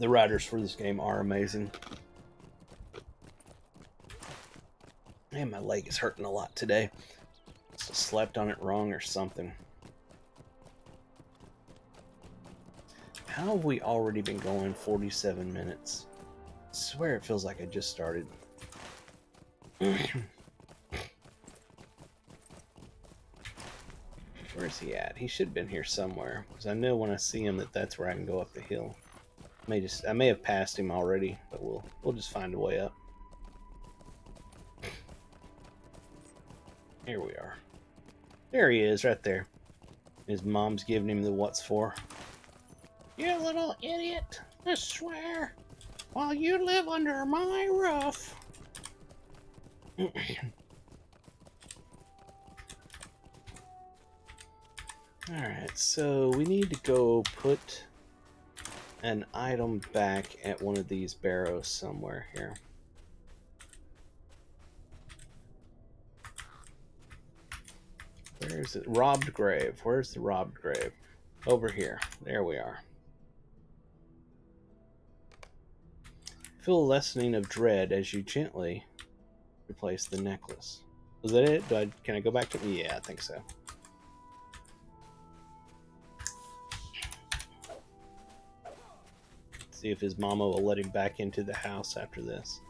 The riders for this game are amazing. Man, my leg is hurting a lot today. Slept on it wrong or something. How have we already been going 47 minutes? I swear it feels like I just started. Where's he at? He should have been here somewhere, because I know when I see him that's where I can go up the hill. I may have passed him already, but we'll just find a way up. Here we are. There he is, right there. His mom's giving him the what's for. "You little idiot! I swear, while you live under my roof." Alright, so we need to go put an item back at one of these barrows somewhere here. Where is it? Robbed grave. Where's the robbed grave? Over here. There we are. Feel a lessening of dread as you gently replace the necklace. Was that it? Can I go back to it? Yeah, I think so. See if his mama will let him back into the house after this.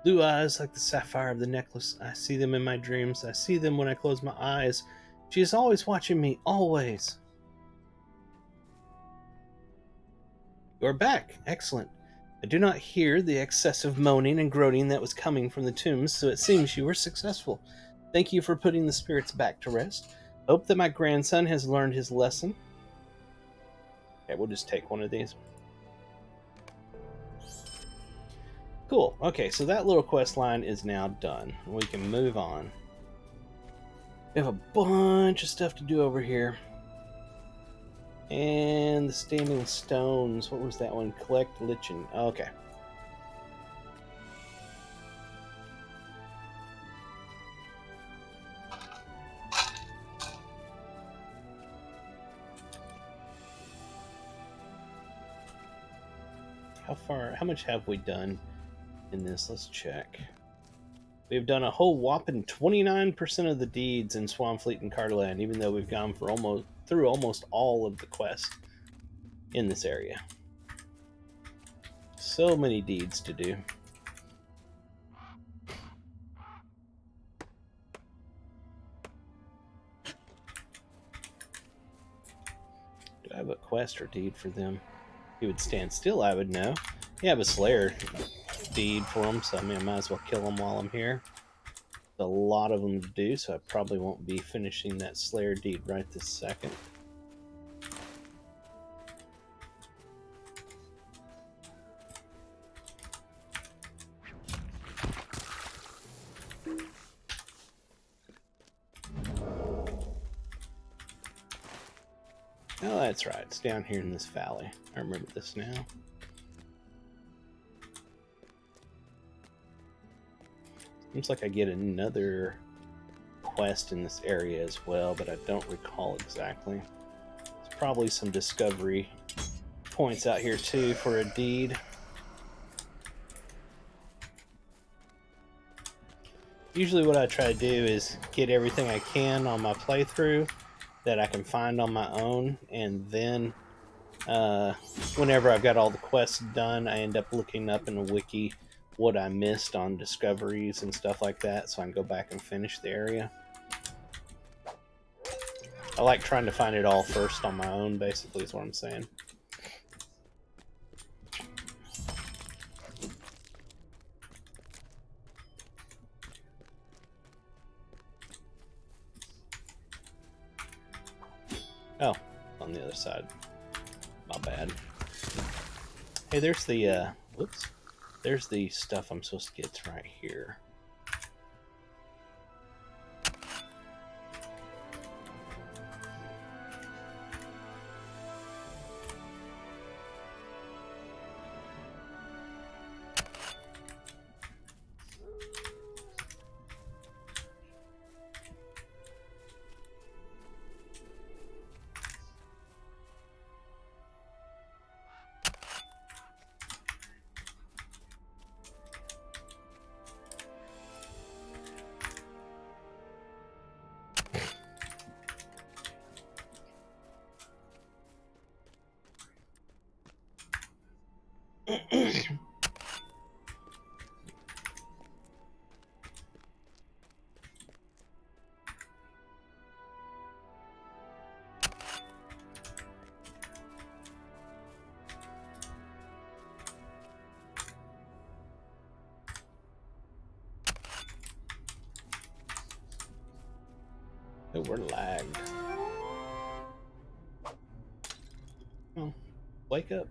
Blue eyes like the sapphire of the necklace. I see them in my dreams. I see them when I close my eyes. She is always watching me, always. You're back. Excellent. I do not hear the excessive moaning and groaning that was coming from the tombs, so it seems you were successful. Thank you for putting the spirits back to rest. Hope that my grandson has learned his lesson. Okay, we'll just take one of these. Cool. Okay, so that little quest line is now done. We can move on. We have a bunch of stuff to do over here. And the standing stones. What was that one? Collect lichen. Okay. How much have we done in this? Let's check. We've done a whole whopping 29% of the deeds in Swanfleet and Cardolan, even though we've gone for through almost all of the quests in this area. So many deeds to do. Do I have a quest or deed for them? He would stand still, I would know. You have a Slayer deed for them, so I mean, I might as well kill them while I'm here. There's a lot of them to do, so I probably won't be finishing that Slayer deed right this second. Oh, that's right. It's down here in this valley. I remember this now. Seems like I get another quest in this area as well, but I don't recall exactly. There's probably some discovery points out here too for a deed. Usually what I try to do is get everything I can on my playthrough that I can find on my own, and then whenever I've got all the quests done, I end up looking up in the wiki what I missed on discoveries and stuff like that, so I can go back and finish the area. I like trying to find it all first on my own, basically, is what I'm saying. Oh, on the other side. My bad. Hey, there's the, whoops. There's the stuff I'm supposed to get. It's right here. Oh, we're lagged. Oh, wake up.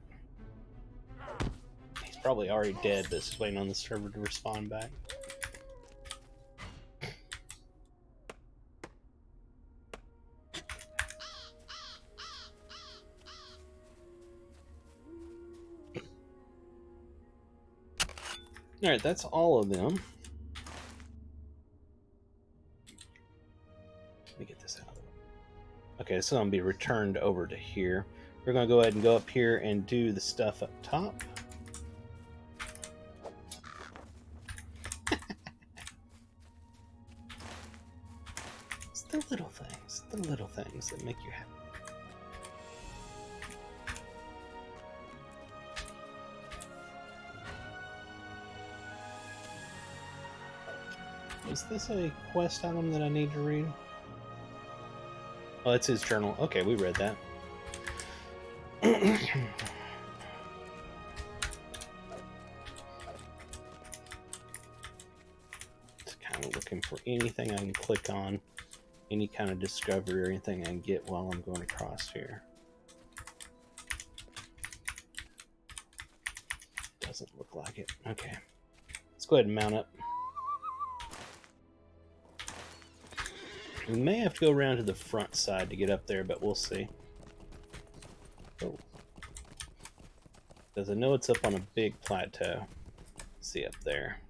He's probably already dead, but just waiting on the server to respond back. Alright, that's all of them. Let me get this out of the way. Okay, so I'm going to be returned over to here. We're going to go ahead and go up here and do the stuff up top. It's the little things that make you happy. Is this a quest item that I need to read? Oh, it's his journal. Okay, we read that. Just kind of looking for anything I can click on, any kind of discovery or anything I can get while I'm going across here. Doesn't look like it. Okay. Let's go ahead and mount up. We may have to go around to the front side to get up there, but we'll see. Oh. Because I know it's up on a big plateau. Let's see up there.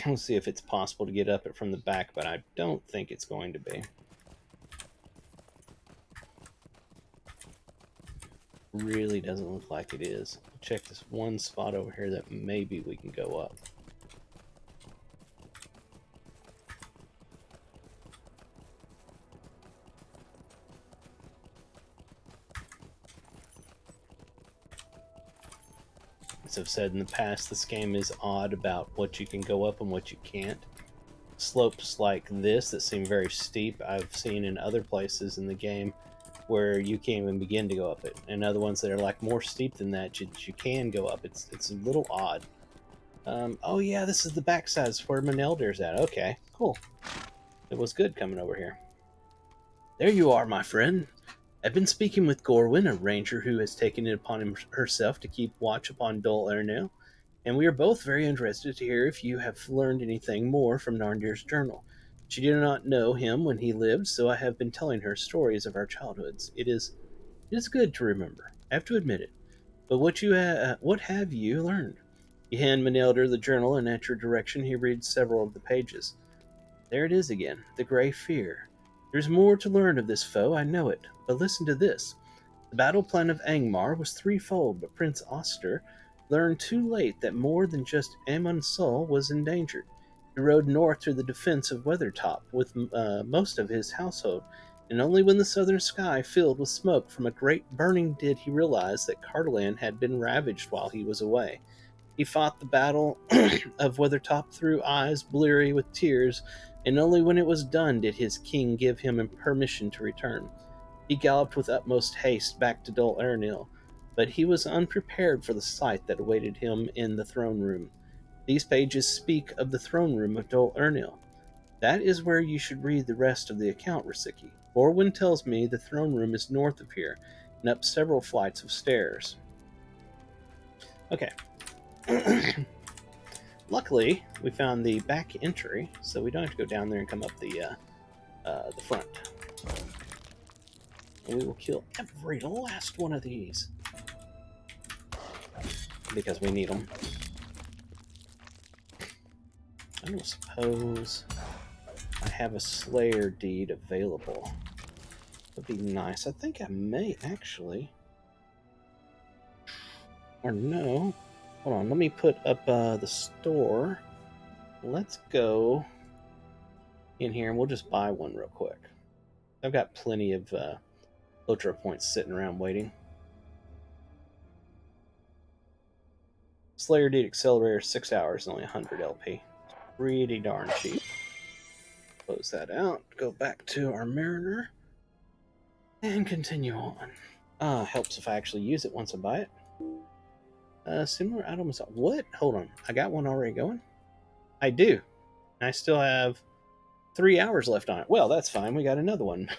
We'll see if it's possible to get up it from the back, but I don't think it's going to be. Really doesn't look like it is. Check this one spot over here that maybe we can go up. As I've said in the past, this game is odd about what you can go up and what you can't. Slopes like this that seem very steep, I've seen in other places in the game where you can't even begin to go up it, and other ones that are like more steep than that you can go up. It's a little odd. Oh yeah, this is the backside where Manelder's at. Okay, cool. It was good coming over here. There you are, my friend. I've been speaking with Gorwin, a ranger who has taken it upon herself to keep watch upon Dol Ernil, and we are both very interested to hear if you have learned anything more from Narndir's journal. She did not know him when he lived, so I have been telling her stories of our childhoods. It is good to remember. I have to admit it. But what have you learned? You hand Manelder the journal, and at your direction he reads several of the pages. There it is again, the Grey Fear. There's more to learn of this foe, I know it, but listen to this. The battle plan of Angmar was threefold, but Prince Oster learned too late that more than just Amon Sol was endangered. He rode north to the defense of Weathertop with most of his household, and only when the southern sky filled with smoke from a great burning did he realize that Cardolan had been ravaged while he was away. He fought the battle of Weathertop through eyes bleary with tears, and only when it was done did his king give him permission to return. He galloped with utmost haste back to Dol Ernil, but he was unprepared for the sight that awaited him in the throne room. These pages speak of the throne room of Dol Ernil. That is where you should read the rest of the account, Rasiki. Borwin tells me the throne room is north of here, and up several flights of stairs. Okay. Luckily, we found the back entry, so we don't have to go down there and come up the front. And we will kill every last one of these because we need them. I don't suppose I have a Slayer deed available. Would be nice. I think I may actually. Or no. Hold on, let me put up the store. Let's go in here and we'll just buy one real quick. I've got plenty of Ultra points sitting around waiting. Slayer Deed Accelerator, 6 hours, only 100 LP. Pretty darn cheap. Close that out, go back to our Mariner, and continue on. Helps if I actually use it once I buy it. Similar items. What? Hold on. I got one already going? I do. I still have 3 hours left on it. Well, that's fine. We got another one.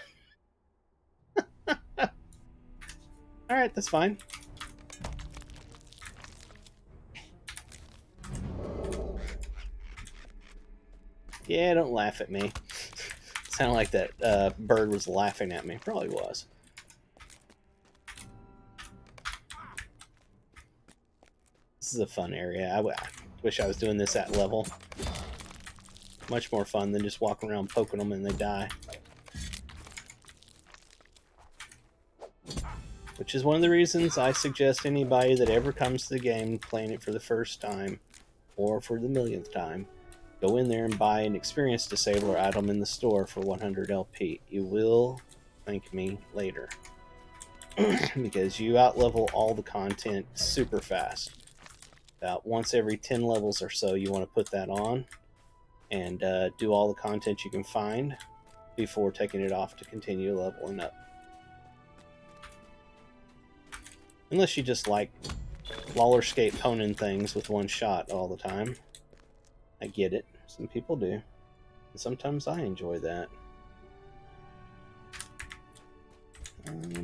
Alright, that's fine. Yeah, don't laugh at me. Sounded like that bird was laughing at me. Probably was. This is a fun area. I wish I was doing this at level. Much more fun than just walking around poking them and they die. Which is one of the reasons I suggest anybody that ever comes to the game playing it for the first time or for the millionth time, go in there and buy an experience disabler item in the store for 100 LP. You will thank me later. Because you outlevel all the content super fast. About once every 10 levels or so you want to put that on and do all the content you can find before taking it off to continue leveling up. Unless you just like roller skate poning things with one shot all the time. I get it. Some people do. And sometimes I enjoy that.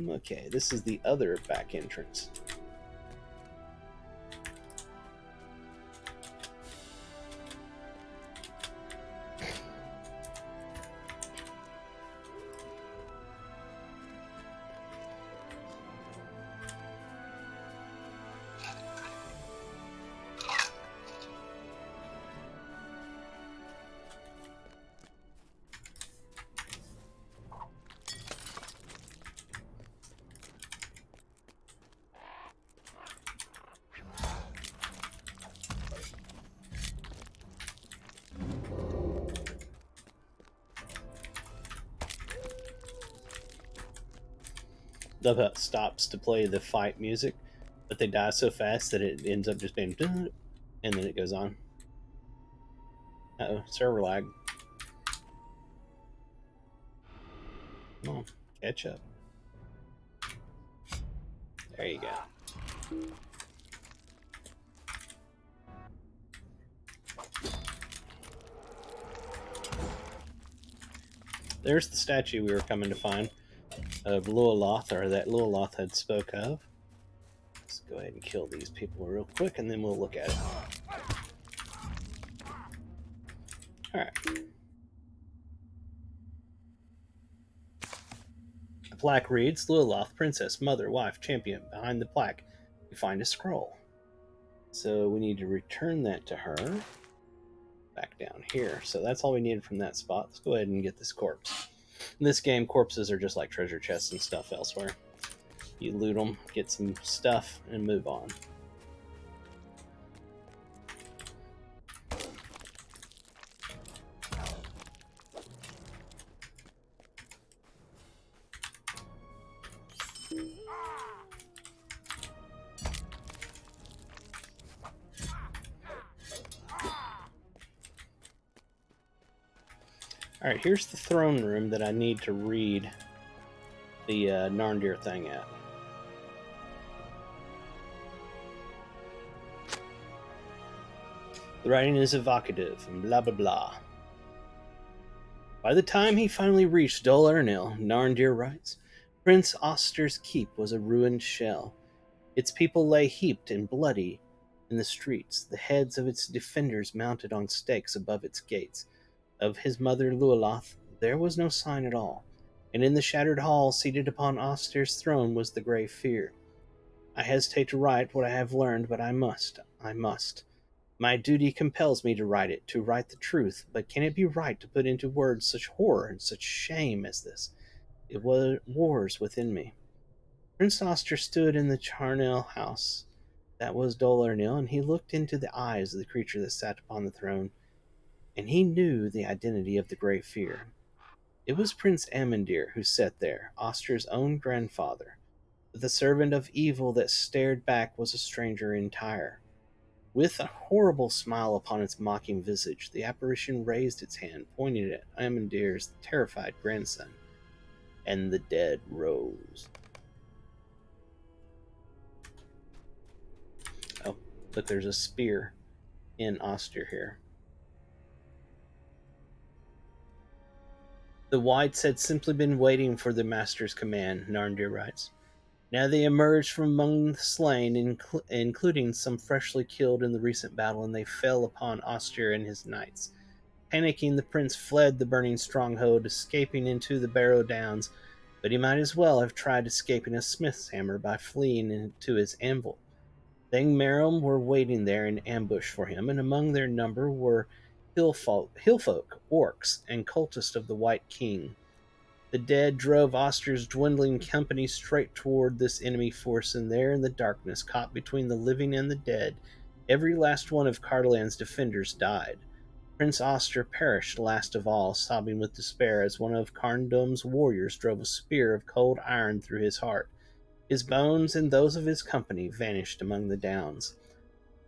Okay, this is the other back entrance. Love how it stops to play the fight music, but they die so fast that it ends up just being and then it goes on. Uh-oh, server lag. Come on, catch up. There you go. There's the statue we were coming to find of Luoloth, or that Luoloth had spoke of. Let's go ahead and kill these people real quick, and then we'll look at it. Alright. The plaque reads, Lilith, princess, mother, wife, champion. Behind the plaque, you find a scroll. So we need to return that to her. Back down here. So that's all we needed from that spot. Let's go ahead and get this corpse. In this game, corpses are just like treasure chests and stuff elsewhere. You loot them, get some stuff, and move on. Alright, here's the throne room that I need to read the Narndir thing at. The writing is evocative, and blah blah blah. By the time he finally reached Dol Ernil, Narndir writes, Prince Oster's keep was a ruined shell. Its people lay heaped and bloody in the streets, the heads of its defenders mounted on stakes above its gates. Of his mother Lualoth there was no sign at all, and in the shattered hall, seated upon Oster's throne, was the grey fear. I hesitate to write what I have learned, but I must. My duty compels me to write the truth, but can it be right to put into words such horror and such shame as this? It wars within me. Prince Oster stood in the charnel house, that was Dol Ernil, and he looked into the eyes of the creature that sat upon the throne, and he knew the identity of the Grey Fear. It was Prince Amandir who sat there, Oster's own grandfather, but the servant of evil that stared back was a stranger entire. With a horrible smile upon its mocking visage, the apparition raised its hand, pointing at Amandir's terrified grandson, and the dead rose. Oh, look, there's a spear in Oster here. The whites had simply been waiting for the master's command, Narndir writes. Now they emerged from among the slain, including some freshly killed in the recent battle, and they fell upon Oster and his knights. Panicking, the prince fled the burning stronghold, escaping into the Barrow Downs, but he might as well have tried escaping a smith's hammer by fleeing into his anvil. The Angmarim were waiting there in ambush for him, and among their number were hillfolk, orcs, and cultists of the White King. The dead drove Oster's dwindling company straight toward this enemy force, and there in the darkness, caught between the living and the dead, every last one of Cardolan's defenders died. Prince Oster perished last of all, sobbing with despair as one of Carndom's warriors drove a spear of cold iron through his heart. His bones and those of his company vanished among the downs.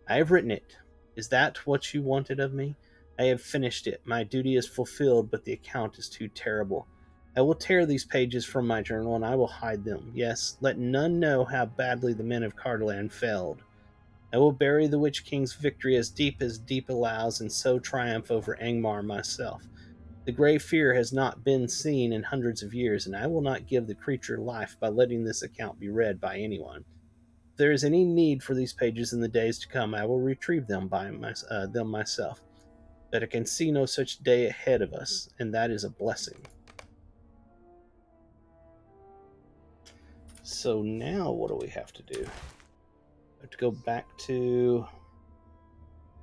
I have written it. Is that what you wanted of me? I have finished it. My duty is fulfilled, but the account is too terrible. I will tear these pages from my journal, and I will hide them. Yes, let none know how badly the men of Cardolan failed. I will bury the Witch King's victory as deep allows, and so triumph over Angmar myself. The Grey Fear has not been seen in hundreds of years, and I will not give the creature life by letting this account be read by anyone. If there is any need for these pages in the days to come, I will retrieve them myself. But I can see no such day ahead of us, and that is a blessing. So now what do we have to do? I have to go back to...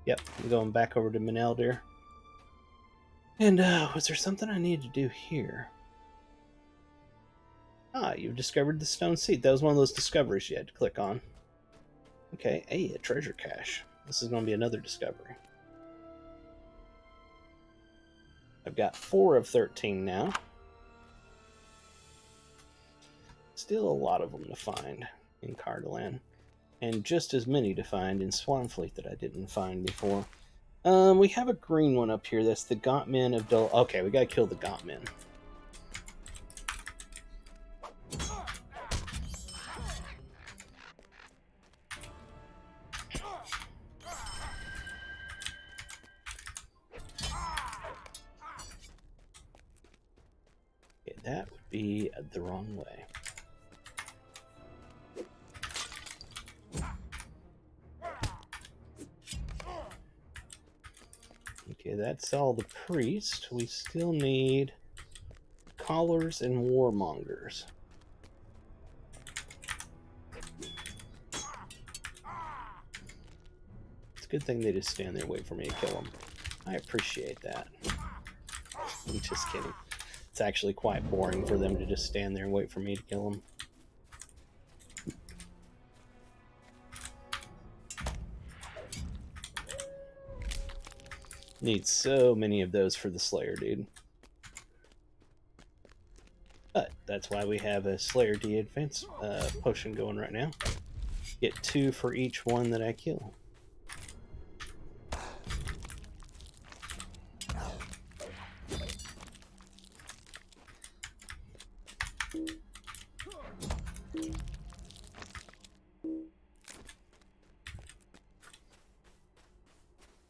Yep, I'm going back over to Meneldir. And was there something I need to do here? Ah, you've discovered the stone seat. That was one of those discoveries you had to click on. Okay, hey, a treasure cache. This is going to be another discovery. I've got 4 of 13 now. Still a lot of them to find in Cardolan, and just as many to find in Swanfleet that I didn't find before. We have a green one up here. That's the Gaunt Men of Dol... Okay, we gotta kill the Gaunt Men. Okay, that would be the wrong way. Okay, that's all the priest. We still need collars and warmongers. It's a good thing they just stand there and wait for me to kill them. I appreciate that. I'm just kidding. It's actually quite boring for them to just stand there and wait for me to kill them. Need so many of those for the Slayer, dude. But that's why we have a Slayer D advance potion going right now. Get 2 for each one that I kill.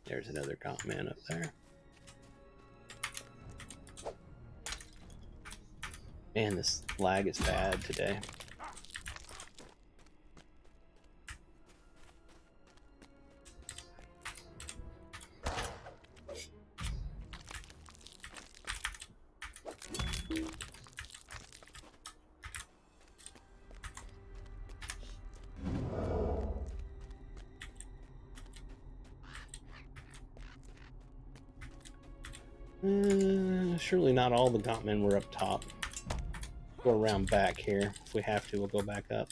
There's another gaunt man up there. Man, this lag is bad today. Surely not all the gaunt men were up top. Go around back here. If we have to, we'll go back up.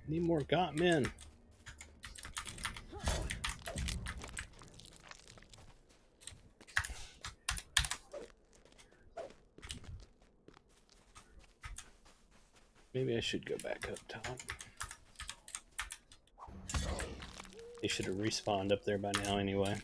Need more gaunt men. Maybe I should go back up top. They should have respawned up there by now anyway.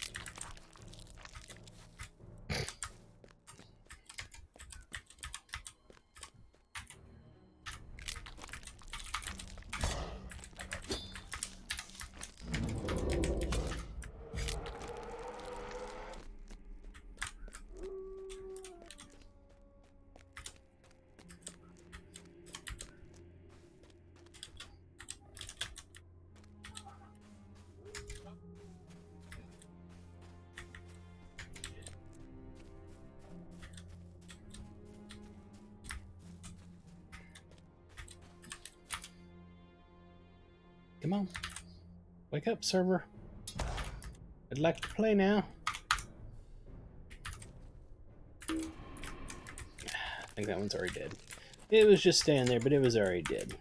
Come on. Wake up, server. I'd like to play now. I think that one's already dead. It was just standing there, but it was already dead.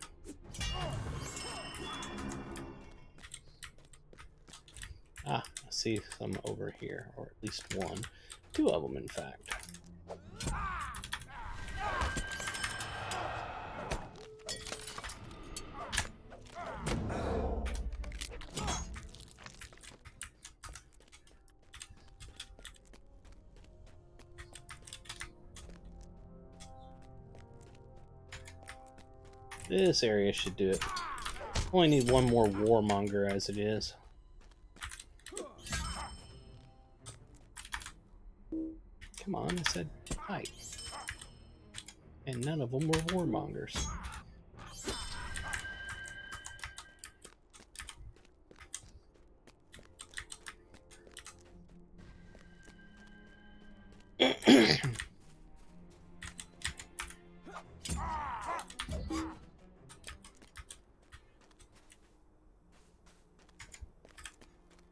Ah, I see some over here, or at least one. 2 of them, in fact. This area should do it. Only need one more warmonger as it is. Come on, I said fight. And none of them were warmongers.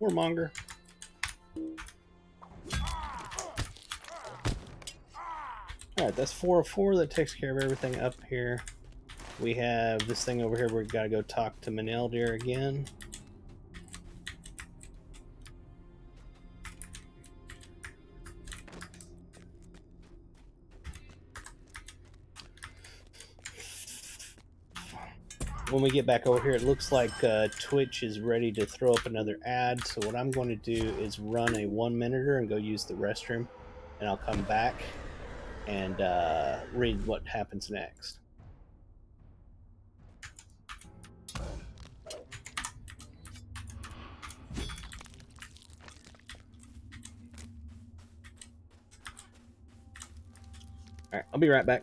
Warmonger. Alright, that's 4 of 4. That takes care of everything up here. We have this thing over here where we've got to go talk to Maneldir again. when we get back over here, it looks like Twitch is ready to throw up another ad. So what I'm going to do is run a 1-minuter and go use the restroom, and I'll come back and read what happens next. All right, I'll be right back.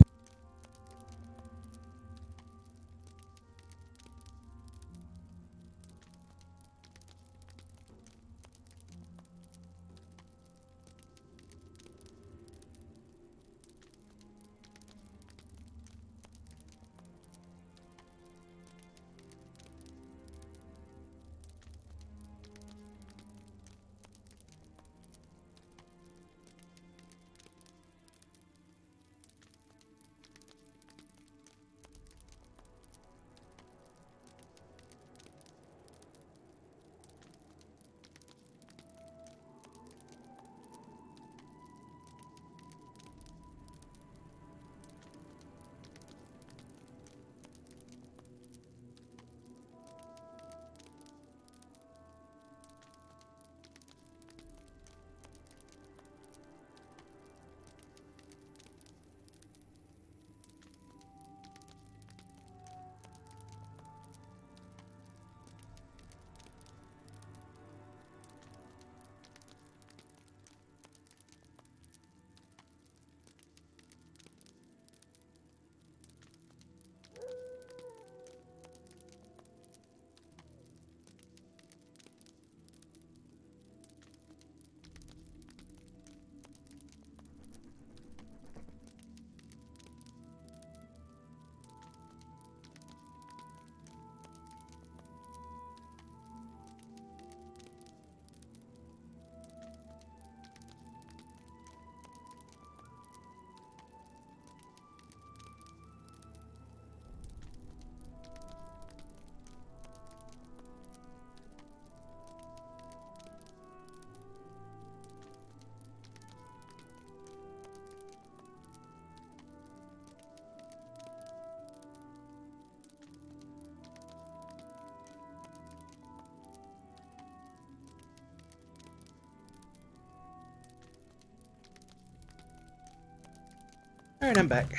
All right, I'm back.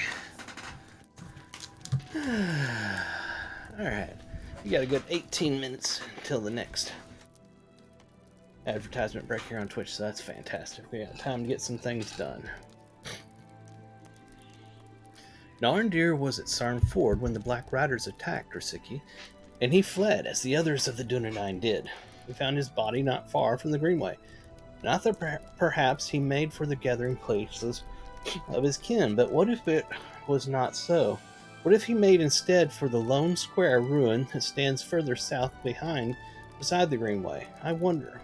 All right, you got a good 18 minutes until the next advertisement break here on Twitch, so that's fantastic. We got time to get some things done. Narndir was at Sarn Ford when the Black Riders attacked Ursiki, and he fled as the others of the Dunedain did. We found his body not far from the Greenway. Not that perhaps he made for the gathering places of his kin, but what if it was not so? What if he made instead for the lone square ruin that stands further south beside the Greenway? I wonder.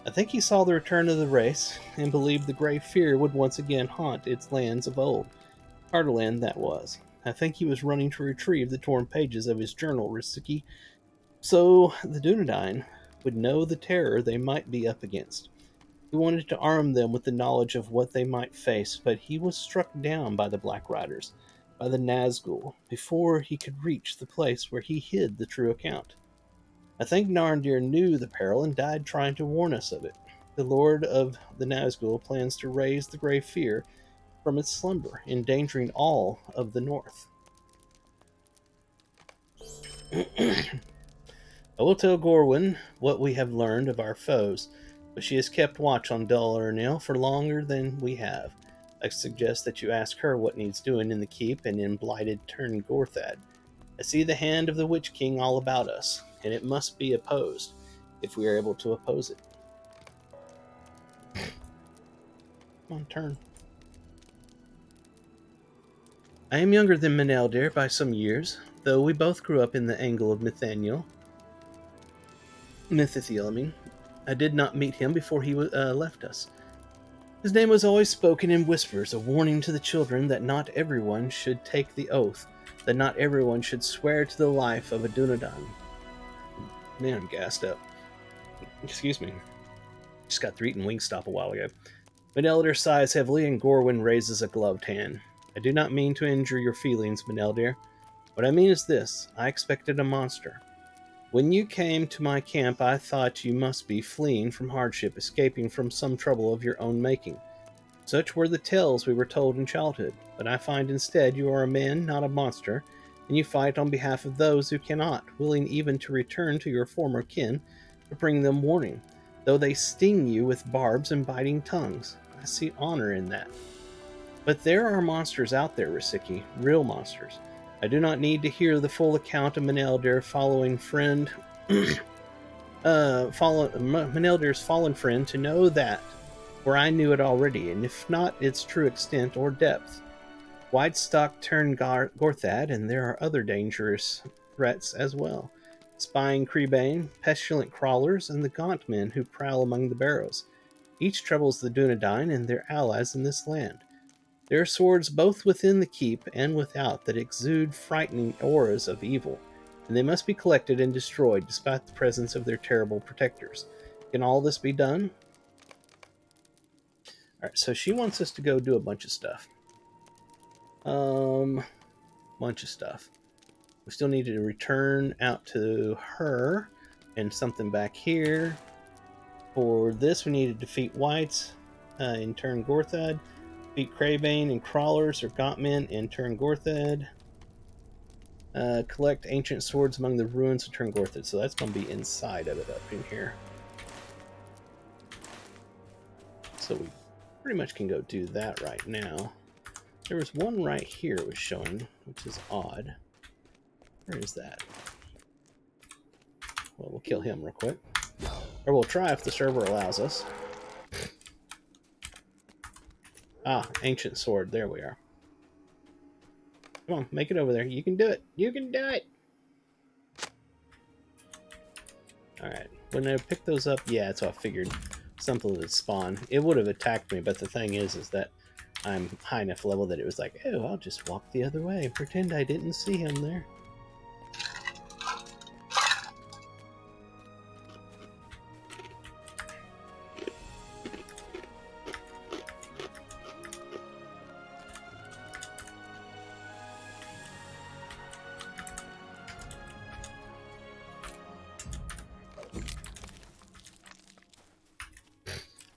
I think he saw the return of the race, and believed the grey fear would once again haunt its lands of old. Cardolan, that was. I think he was running to retrieve the torn pages of his journal, Risiki, so the Dunedain would know the terror they might be up against. He wanted to arm them with the knowledge of what they might face, but he was struck down by the Black Riders, by the Nazgul, before he could reach the place where he hid the true account. I think Narndir knew the peril and died trying to warn us of it. The Lord of the Nazgul plans to raise the Grey Fear from its slumber, endangering all of the North. I will tell Gorwyn what we have learned of our foes, but she has kept watch on Dol Urnil for longer than we have. I suggest that you ask her what needs doing in the keep and in blighted Turn Gorthad. I see the hand of the Witch King all about us, and it must be opposed, if we are able to oppose it. Come on, turn. I am younger than Meneldir by some years, though we both grew up in the angle of Mithithiel, I did not meet him before he left us. His name was always spoken in whispers, a warning to the children that not everyone should take the oath, that not everyone should swear to the life of a Dunedain. Man, I'm gassed up. Excuse me. Just got through eating Wingstop a while ago. Meneldir sighs heavily, and Gorwyn raises a gloved hand. I do not mean to injure your feelings, Meneldir. What I mean is this: I expected a monster. When you came to my camp, I thought you must be fleeing from hardship, escaping from some trouble of your own making. Such were the tales we were told in childhood, but I find instead you are a man, not a monster, and you fight on behalf of those who cannot, willing even to return to your former kin to bring them warning, though they sting you with barbs and biting tongues. I see honor in that. But there are monsters out there, Risiki, real monsters. I do not need to hear the full account of Meneldir following friend, Meneldir's fallen friend to know that, for I knew it already, and if not its true extent or depth. Whitestock turned Gorthad, and there are other dangerous threats as well. Spying Creebane, pestilent crawlers, and the gaunt men who prowl among the barrows. Each troubles the Dunedain and their allies in this land. There are swords both within the keep and without that exude frightening auras of evil, and they must be collected and destroyed despite the presence of their terrible protectors. Can all this be done? Alright, so she wants us to go do a bunch of stuff. Bunch of stuff. We still need to return out to her and something back here. For this, we need to defeat Whites and turn Gorthad. Defeat Cravane and Crawlers or Gauntmen and turn Gorthad. Collect ancient swords among the ruins and turn Gorthad. So that's going to be inside of it up in here. So we pretty much can go do that right now. There was one right here it was showing, which is odd. Where is that? Well, we'll kill him real quick. Or we'll try if the server allows us. Ah, ancient sword. There we are. Come on, make it over there. You can do it. You can do it. Alright. When I pick those up, yeah, that's what I figured. Something would spawn. It would have attacked me, but the thing is that I'm high enough level that it was like, oh, I'll just walk the other way and pretend I didn't see him there.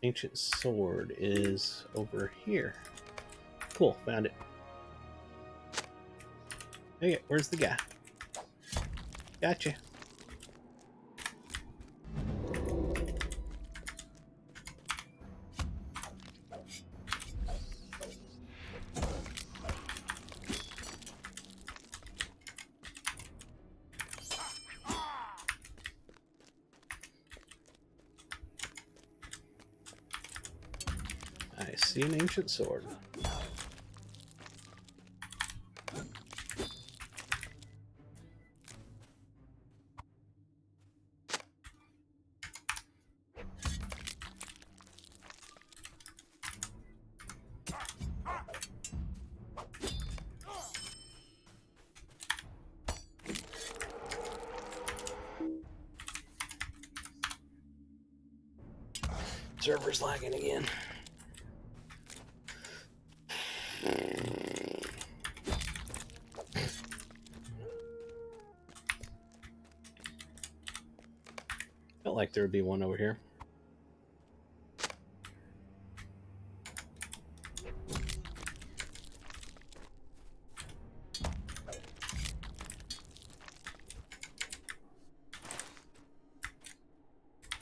Ancient sword is over here. Cool, found it. Okay, where's the guy? Gotcha. I see an ancient sword. Server's lagging again. Felt like there would be one over here.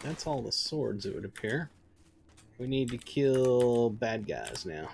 That's all the swords, it would appear. We need to kill bad guys now.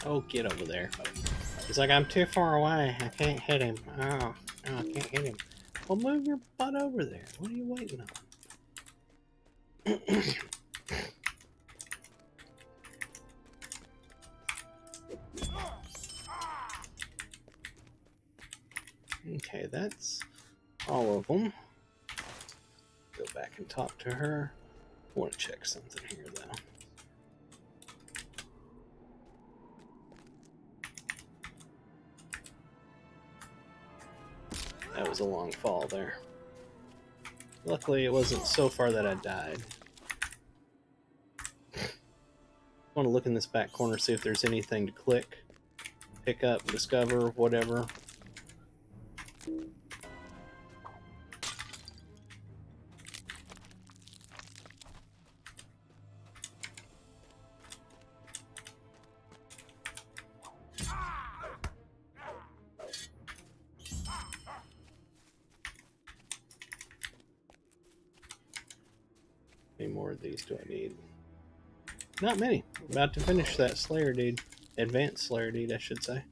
Oh, get over there. He's like, I'm too far away. I can't hit him. Oh, I can't hit him. Well, move your butt over there. What are you waiting on? Okay, that's all of them. Go back and talk to her. I want to check something here, though. That was a long fall there. Luckily, it wasn't so far that I died. I want to look in this back corner, see if there's anything to click, pick up, discover, whatever. How many more of these do I need? Not many. About to finish that Slayer deed. Advanced Slayer deed, I should say.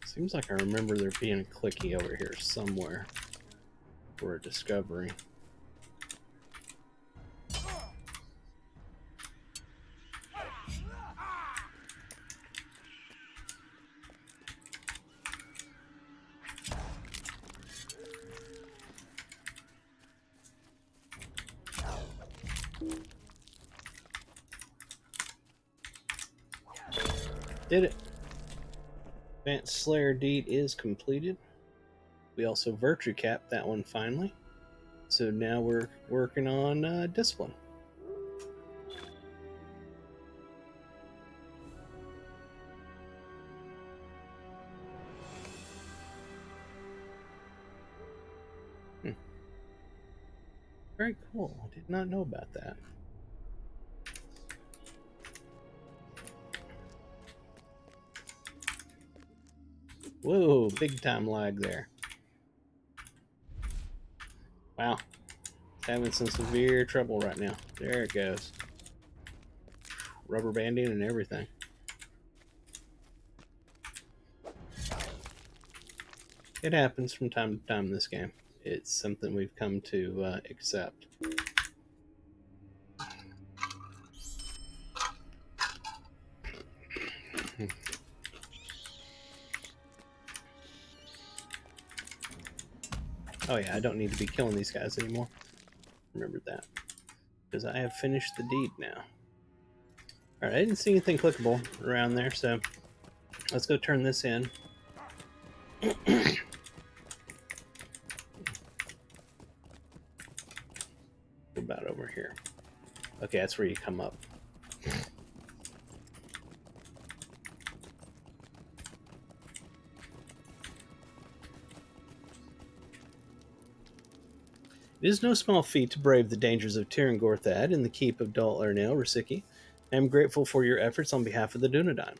Seems like I remember there being a clicky over here somewhere for a discovery. Did it. Advanced Slayer deed is completed. We also virtue capped that one finally. So now we're working on discipline. Very cool. I did not know about that. Whoa, big time lag there. Wow. Having some severe trouble right now. There it goes. Rubber banding and everything. It happens from time to time in this game. It's something we've come to accept. Oh yeah, I don't need to be killing these guys anymore. Remember that. Because I have finished the deed now. Alright, I didn't see anything clickable around there, so let's go turn this in. About over here. Okay, that's where you come up. It is no small feat to brave the dangers of Tirn Gorthad in the keep of Dol Ernil, Rasiki. I am grateful for your efforts on behalf of the Dunedain.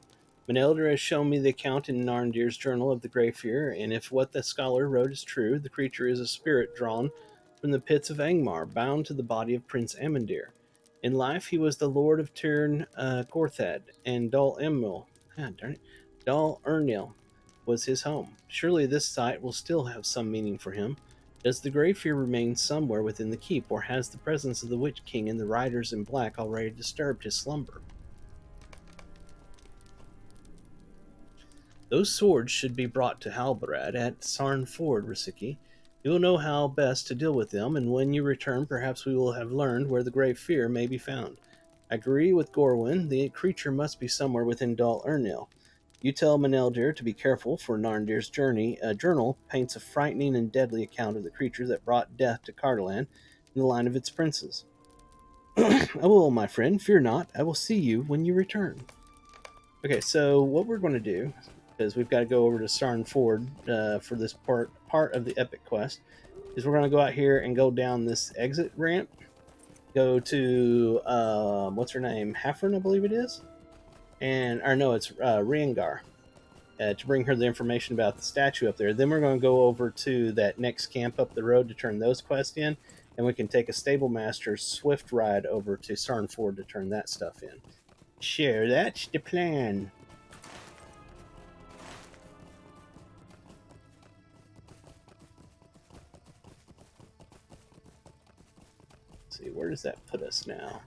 Menelder has shown me the account in Narndir's journal of the Grey Fear, and if what the scholar wrote is true, the creature is a spirit drawn from the pits of Angmar, bound to the body of Prince Amandir. In life, he was the Lord of Tirn Gorthad, and Dol Ernil was his home. Surely this site will still have some meaning for him. Does the Grey Fear remain somewhere within the keep, or has the presence of the Witch King and the Riders in Black already disturbed his slumber? Those swords should be brought to Halbarad at Sarn Ford, Rasiki. You will know how best to deal with them, and when you return, perhaps we will have learned where the Grey Fear may be found. I agree with Gorwin, the creature must be somewhere within Dol Ernil. You tell Meneldir to be careful, for Narndir's journal paints a frightening and deadly account of the creature that brought death to Cardolan in the line of its princes. I will, my friend, fear not. I will see you when you return. Okay, so what we're going to do is we've got to go over to Sarn Ford for this part of the epic quest. Is we're going to go out here and go down this exit ramp, go to what's her name, Hafren, I believe it is, and or no, it's Riengar, to bring her the information about the statue up there. Then we're going to go over to that next camp up the road to turn those quests in, and we can take a stable master's swift ride over to Sarnford to turn that stuff in. Sure, that's the plan. Let's see, where does that put us now?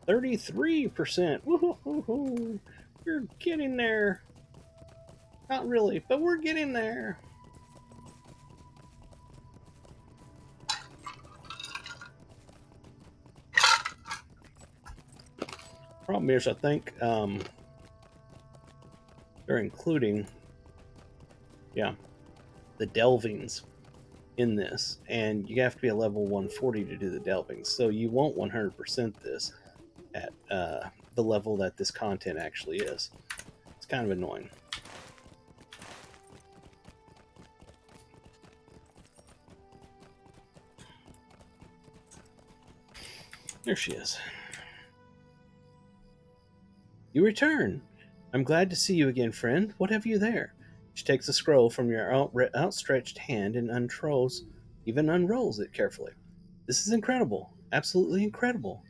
33%. Woohoo! We're getting there. Not really, but we're getting there. Problem is, I think they're including, the delvings in this, and you have to be a level 140 to do the delvings. So you won't 100% this at the level that this content actually is. It's kind of annoying. There she is. You return. I'm glad to see you again, friend. What have you there? She takes a scroll from your outstretched hand and even unrolls it carefully. This is incredible. Absolutely incredible.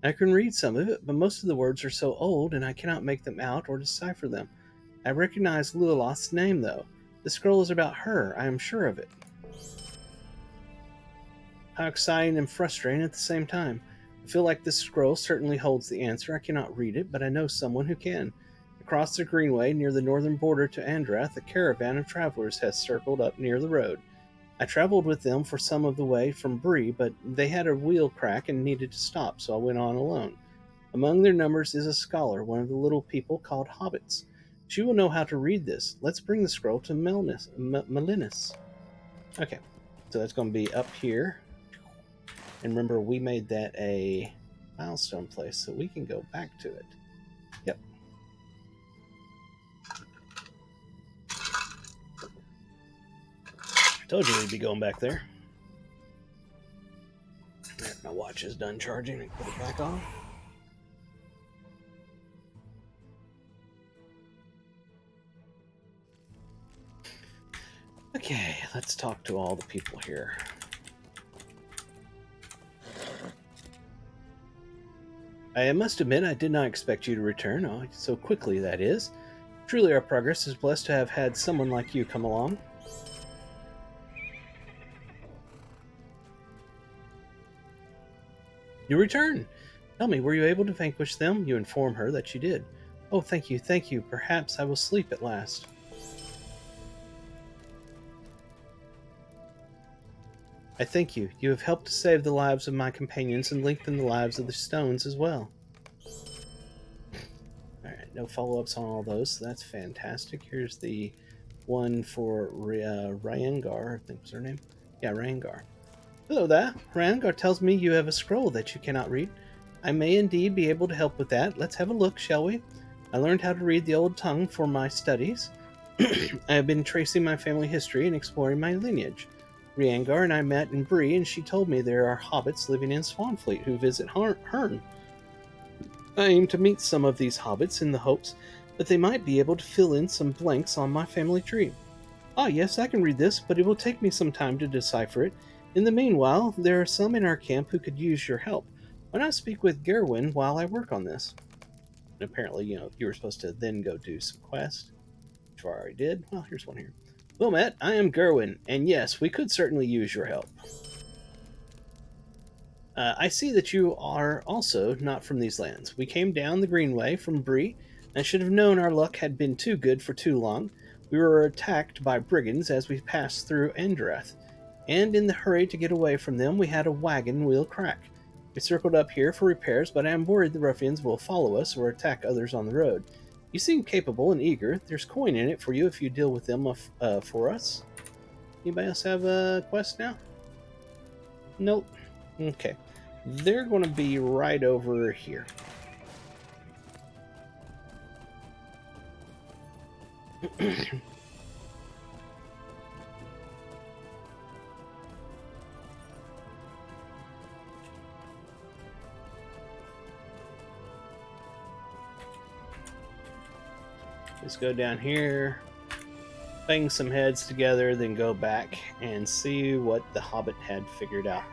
I can read some of it, but most of the words are so old and I cannot make them out or decipher them. I recognize Lilith's name, though. The scroll is about her, I am sure of it. How exciting and frustrating at the same time. I feel like this scroll certainly holds the answer. I cannot read it, but I know someone who can. Across the greenway near the northern border to Andrath, a caravan of travelers has circled up near the road. I traveled with them for some of the way from Bree, but they had a wheel crack and needed to stop, so I went on alone. Among their numbers is a scholar, one of the little people called hobbits. She will know how to read this. Let's bring the scroll to Melinus. Okay, so that's going to be up here. And remember, we made that a milestone place, so we can go back to it. Yep. Told you we'd be going back there. There, my watch is done charging. And put it back on. Okay, let's talk to all the people here. I must admit, I did not expect you to return, so quickly, that is. Truly, our progress is blessed to have had someone like you come along. You return! Tell me, were you able to vanquish them? You inform her that you did. Oh, thank you, thank you. Perhaps I will sleep at last. I thank you. You have helped to save the lives of my companions and lengthen the lives of the stones as well. Alright, no follow-ups on all those, so that's fantastic. Here's the one for Ryangar, I think was her name. Yeah, Ryangar. Hello there. Ryangar tells me you have a scroll that you cannot read. I may indeed be able to help with that. Let's have a look, shall we? I learned how to read the old tongue for my studies. I have been tracing my family history and exploring my lineage. Ryangar and I met in Bree, and she told me there are hobbits living in Swanfleet who visit Herne. I aim to meet some of these hobbits in the hopes that they might be able to fill in some blanks on my family tree. Ah, yes, I can read this, but it will take me some time to decipher it. In the meanwhile, there are some in our camp who could use your help. Why not speak with Gerwin while I work on this? And apparently, you were supposed to then go do some quests, which I already did. Well, here's one here. Well met, I am Gerwin, and yes, we could certainly use your help. I see that you are also not from these lands. We came down the Greenway from Bree, and should have known our luck had been too good for too long. We were attacked by brigands as we passed through Andrath, and in the hurry to get away from them, we had a wagon wheel crack. We circled up here for repairs, but I am worried the ruffians will follow us or attack others on the road. You seem capable and eager. There's coin in it for you if you deal with them for us. Anybody else have a quest now? Nope. Okay. They're going to be right over here. Let's go down here, bang some heads together, then go back and see what the Hobbit had figured out.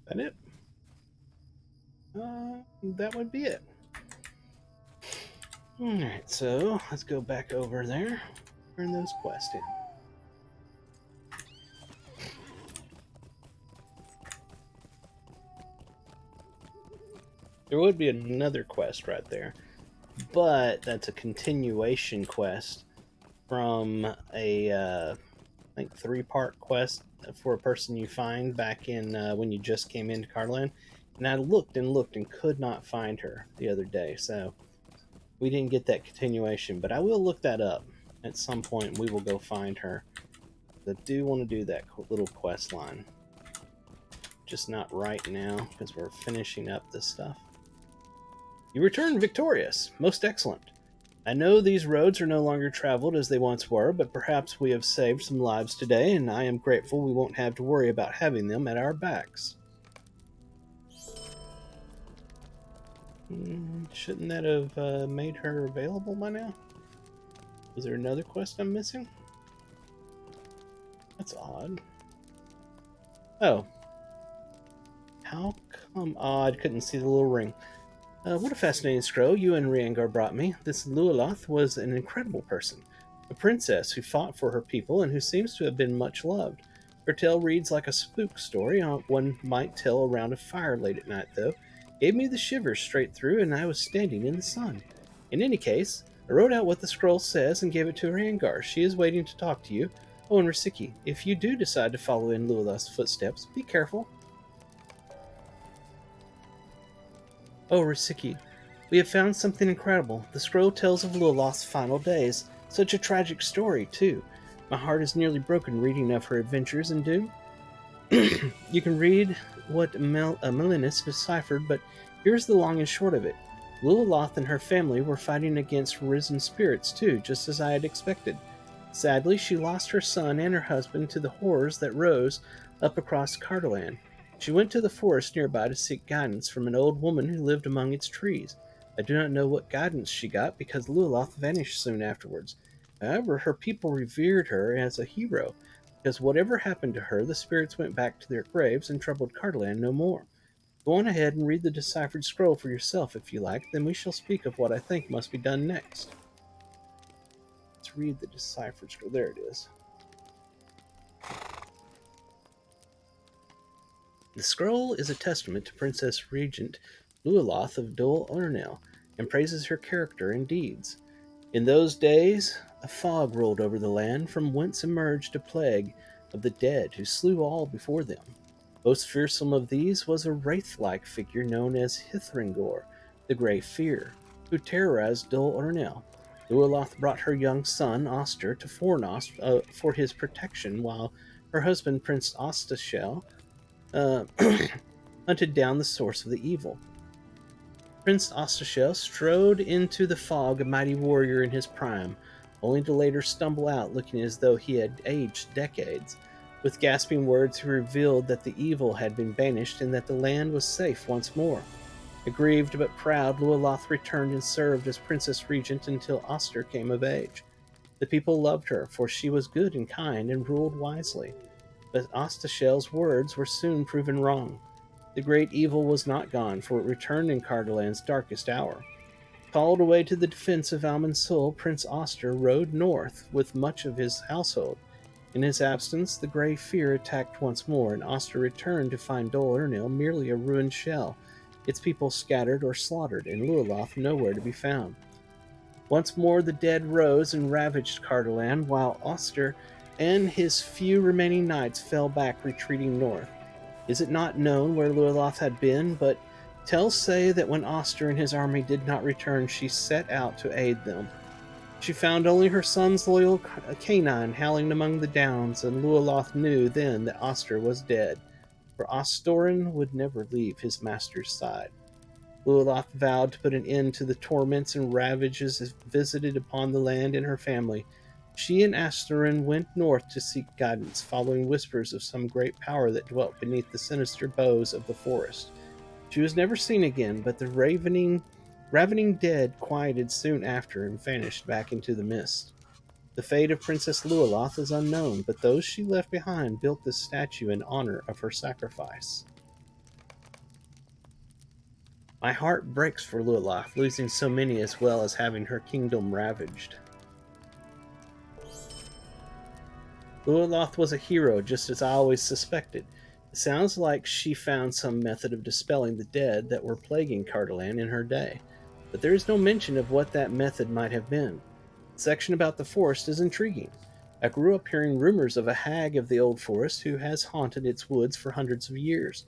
That it? That would be it. Alright, so let's go back over there. Turn those quests in. There would be another quest right there, but that's a continuation quest from a, I think, 3-part quest for a person you find back in when you just came into Cardolan. And I looked and looked and could not find her the other day, so we didn't get that continuation. But I will look that up at some point. And we will go find her. I do want to do that little quest line, just not right now because we're finishing up this stuff. You return victorious. Most excellent. I know these roads are no longer traveled as they once were, but perhaps we have saved some lives today, and I am grateful we won't have to worry about having them at our backs. Shouldn't that have made her available by now? Was there another quest I'm missing? That's odd. Oh. How come? Oh, I couldn't see the little ring. What a fascinating scroll you and Riangar brought me. This Lualoth was an incredible person. A princess who fought for her people and who seems to have been much loved. Her tale reads like a spook story one might tell around a fire late at night, though. Gave me the shivers straight through, and I was standing in the sun. In any case, I wrote out what the scroll says and gave it to Riangar. She is waiting to talk to you. Oh, and Rasiki, if you do decide to follow in Lualoth's footsteps, be careful. Oh, Rasiki, we have found something incredible. The scroll tells of Lualoth's final days. Such a tragic story, too. My heart is nearly broken reading of her adventures in doom. You can read what Melinis deciphered, but here's the long and short of it. Lualoth and her family were fighting against risen spirits, too, just as I had expected. Sadly, she lost her son and her husband to the horrors that rose up across Cardolan. She went to the forest nearby to seek guidance from an old woman who lived among its trees. I do not know what guidance she got because Lualoth vanished soon afterwards. However, her people revered her as a hero, because whatever happened to her, the spirits went back to their graves and troubled Cardolan no more. Go on ahead and read the deciphered scroll for yourself if you like, then we shall speak of what I think must be done next. Let's read the deciphered scroll. There it is. The scroll is a testament to Princess Regent Lualoth of Dol Urnell, and praises her character and deeds. In those days, a fog rolled over the land, from whence emerged a plague of the dead who slew all before them. Most fearsome of these was a wraith-like figure known as Hithringor, the Grey Fear, who terrorized Dol Urnell. Lualoth brought her young son, Oster, to Fornost for his protection, while her husband, Prince Ostashel, hunted down the source of the evil. Prince Ostashel strode into the fog, a mighty warrior in his prime, only to later stumble out looking as though he had aged decades. With gasping words, he revealed that the evil had been banished and that the land was safe once more. Aggrieved but proud, Lualoth returned and served as Princess Regent until Oster came of age. The people loved her, for she was good and kind and ruled wisely. But Ostashel's words were soon proven wrong. The great evil was not gone, for it returned in Cardolan's darkest hour. Called away to the defense of Almansul, Prince Oster rode north with much of his household. In his absence, the Grey Fear attacked once more, and Oster returned to find Dol Urnil merely a ruined shell, its people scattered or slaughtered, and Lualoth nowhere to be found. Once more the dead rose and ravaged Cardolan, while Oster and his few remaining knights fell back, retreating north. Is it not known where Lualoth had been? But tales say that when Oster and his army did not return, she set out to aid them. She found only her son's loyal canine howling among the downs, and Lualoth knew then that Oster was dead, for Ostorin would never leave his master's side. Lualoth vowed to put an end to the torments and ravages visited upon the land and her family. She and Astorin went north to seek guidance, following whispers of some great power that dwelt beneath the sinister boughs of the forest. She was never seen again, but the ravening dead quieted soon after and vanished back into the mist. The fate of Princess Lualoth is unknown, but those she left behind built this statue in honor of her sacrifice. My heart breaks for Lualoth, losing so many as well as having her kingdom ravaged. Lualoth was a hero, just as I always suspected. It sounds like she found some method of dispelling the dead that were plaguing Cardolan in her day, but there is no mention of what that method might have been. The section about the forest is intriguing. I grew up hearing rumors of a hag of the old forest who has haunted its woods for hundreds of years.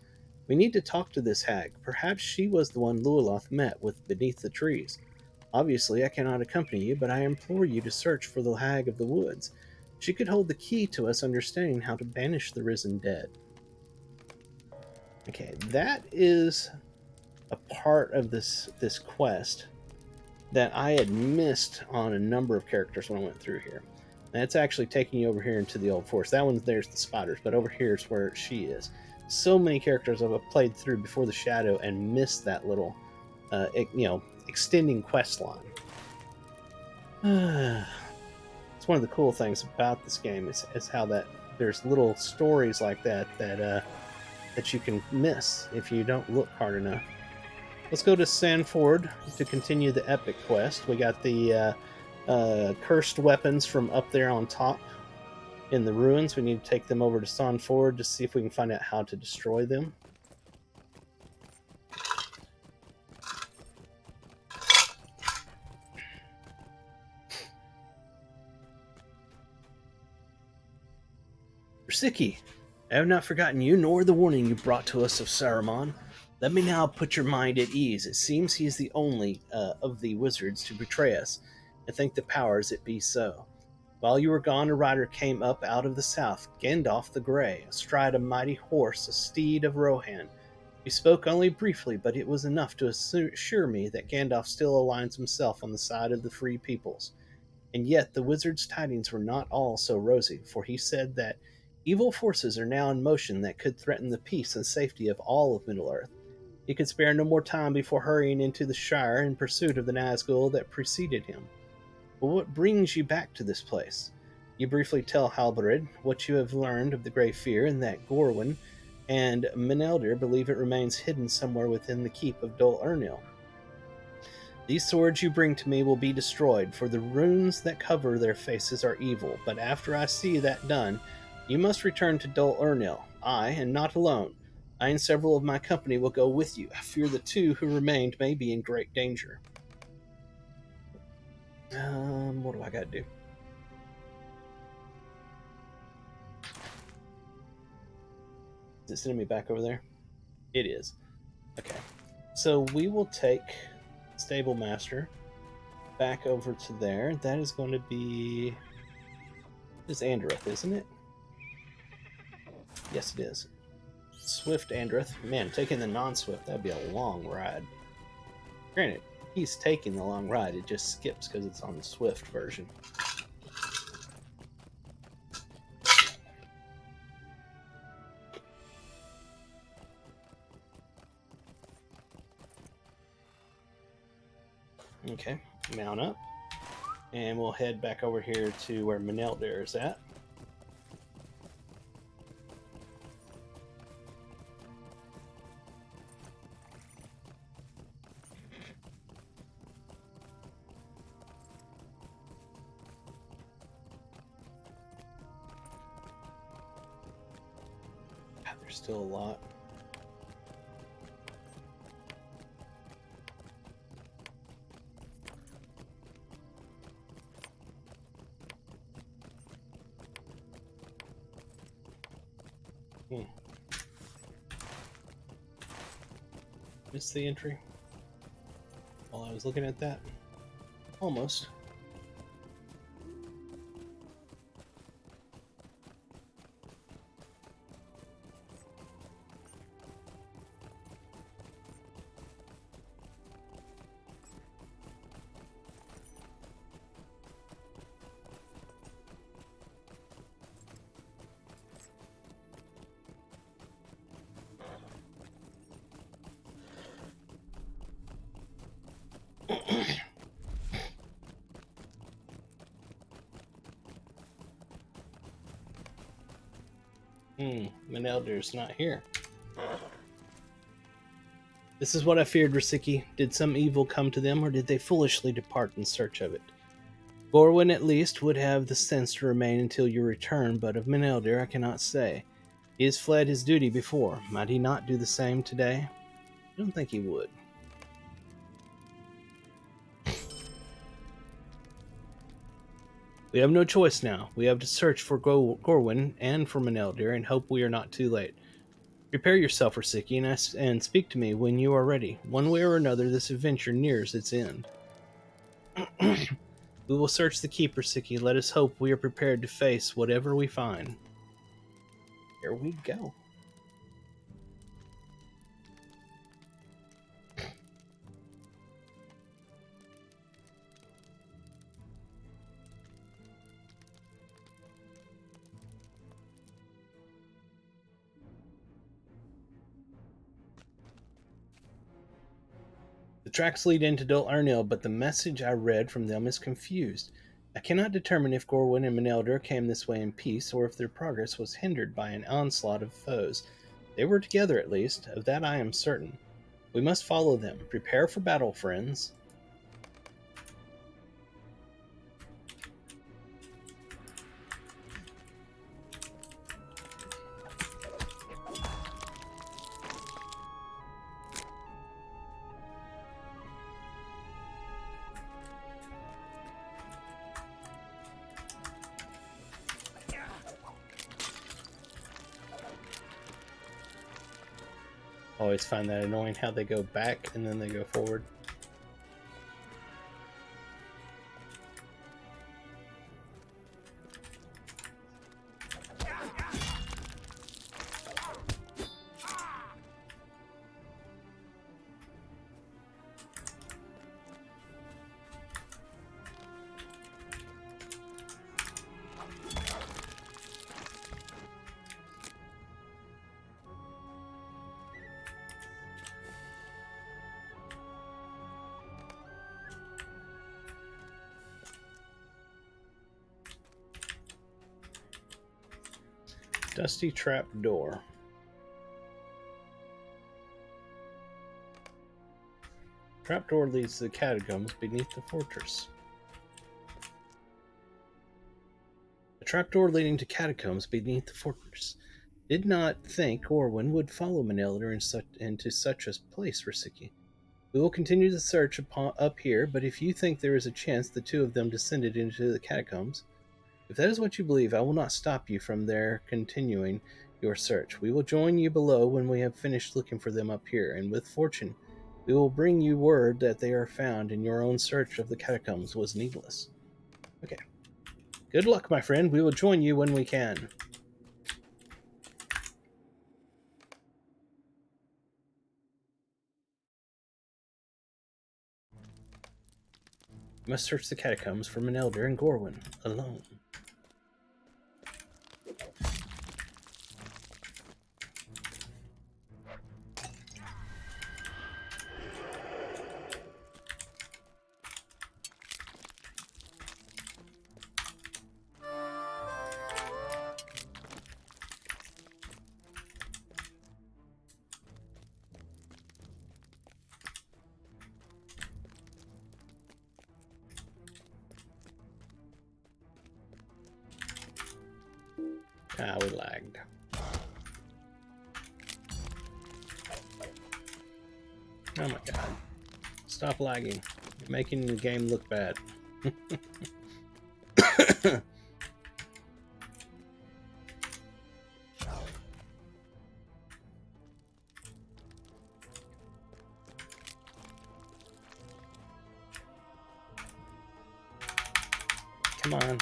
We need to talk to this hag. Perhaps she was the one Lualoth met with beneath the trees. Obviously, I cannot accompany you, but I implore you to search for the hag of the woods. She could hold the key to us understanding how to banish the risen dead. Okay, that is a part of this quest that I had missed on a number of characters when I went through here. That's actually taking you over here into the old forest. That one, there's the spiders, but over here is where she is. So many characters I've played through before the shadow and missed that little, extending quest line. It's one of the cool things about this game is how that there's little stories like that you can miss if you don't look hard enough. Let's go to Sanford to continue the epic quest. We got the cursed weapons from up there on top in the ruins. We need to take them over to Sanford to see if we can find out how to destroy them. Rasiki, I have not forgotten you, nor the warning you brought to us of Saruman. Let me now put your mind at ease. It seems he is the only of the wizards to betray us, and thank the powers it be so. While you were gone, a rider came up out of the south, Gandalf the Grey, astride a mighty horse, a steed of Rohan. We spoke only briefly, but it was enough to assure me that Gandalf still aligns himself on the side of the free peoples. And yet the wizard's tidings were not all so rosy, for he said that evil forces are now in motion that could threaten the peace and safety of all of Middle-earth. He could spare no more time before hurrying into the Shire in pursuit of the Nazgul that preceded him. But what brings you back to this place? You briefly tell Halberid what you have learned of the Grey Fear, and that Gorwin and Menelder believe it remains hidden somewhere within the keep of Dol Urnil. These swords you bring to me will be destroyed, for the runes that cover their faces are evil, but after I see that done, you must return to Dol Urnil. I, and not alone. I and several of my company will go with you. I fear the two who remained may be in great danger. What do I gotta do? Is it sending me back over there? It is. Okay. So we will take Stable Master back over to there. That is going to be... It's Andreth, isn't it? Yes, it is. Swift Andreth. Man, taking the non-Swift, that'd be a long ride. Granted, he's taking the long ride. It just skips because it's on the Swift version. Okay, mount up. And we'll head back over here to where Menelder is at. There's still a lot. Missed the entry while I was looking at that. Almost. Manelder's not here. This is what I feared, Rasiki. Did some evil come to them, or did they foolishly depart in search of it? Gorwin, at least, would have the sense to remain until your return, but of Menelder I cannot say. He has fled his duty before. Might he not do the same today? I don't think he would. We have no choice now. We have to search for Gorwin and for Menelder and hope we are not too late. Prepare yourself, Rasiki, and speak to me when you are ready. One way or another, this adventure nears its end. We will search the keep, Rasiki. Let us hope we are prepared to face whatever we find. Here we go. The tracks lead into Dol Arnil, but the message I read from them is confused. I cannot determine if Gorwin and Menelder came this way in peace, or if their progress was hindered by an onslaught of foes. They were together, at least. Of that I am certain. We must follow them. Prepare for battle, friends. Always find that annoying how they go back and then they go forward. Dusty trap door. Trapdoor leads to the catacombs beneath the fortress. A trapdoor leading to catacombs beneath the fortress. Did not think Gorwin would follow Menelder into such a place, Rasiki. We will continue the search up here, but if you think there is a chance the two of them descended into the catacombs, if that is what you believe, I will not stop you from there continuing your search. We will join you below when we have finished looking for them up here, and with fortune, we will bring you word that they are found, and your own search of the catacombs was needless. Okay. Good luck, my friend. We will join you when we can. You must search the catacombs for Menelder and Gorwin alone. Ah, we lagged. Oh my god. Stop lagging. You're making the game look bad. Come on.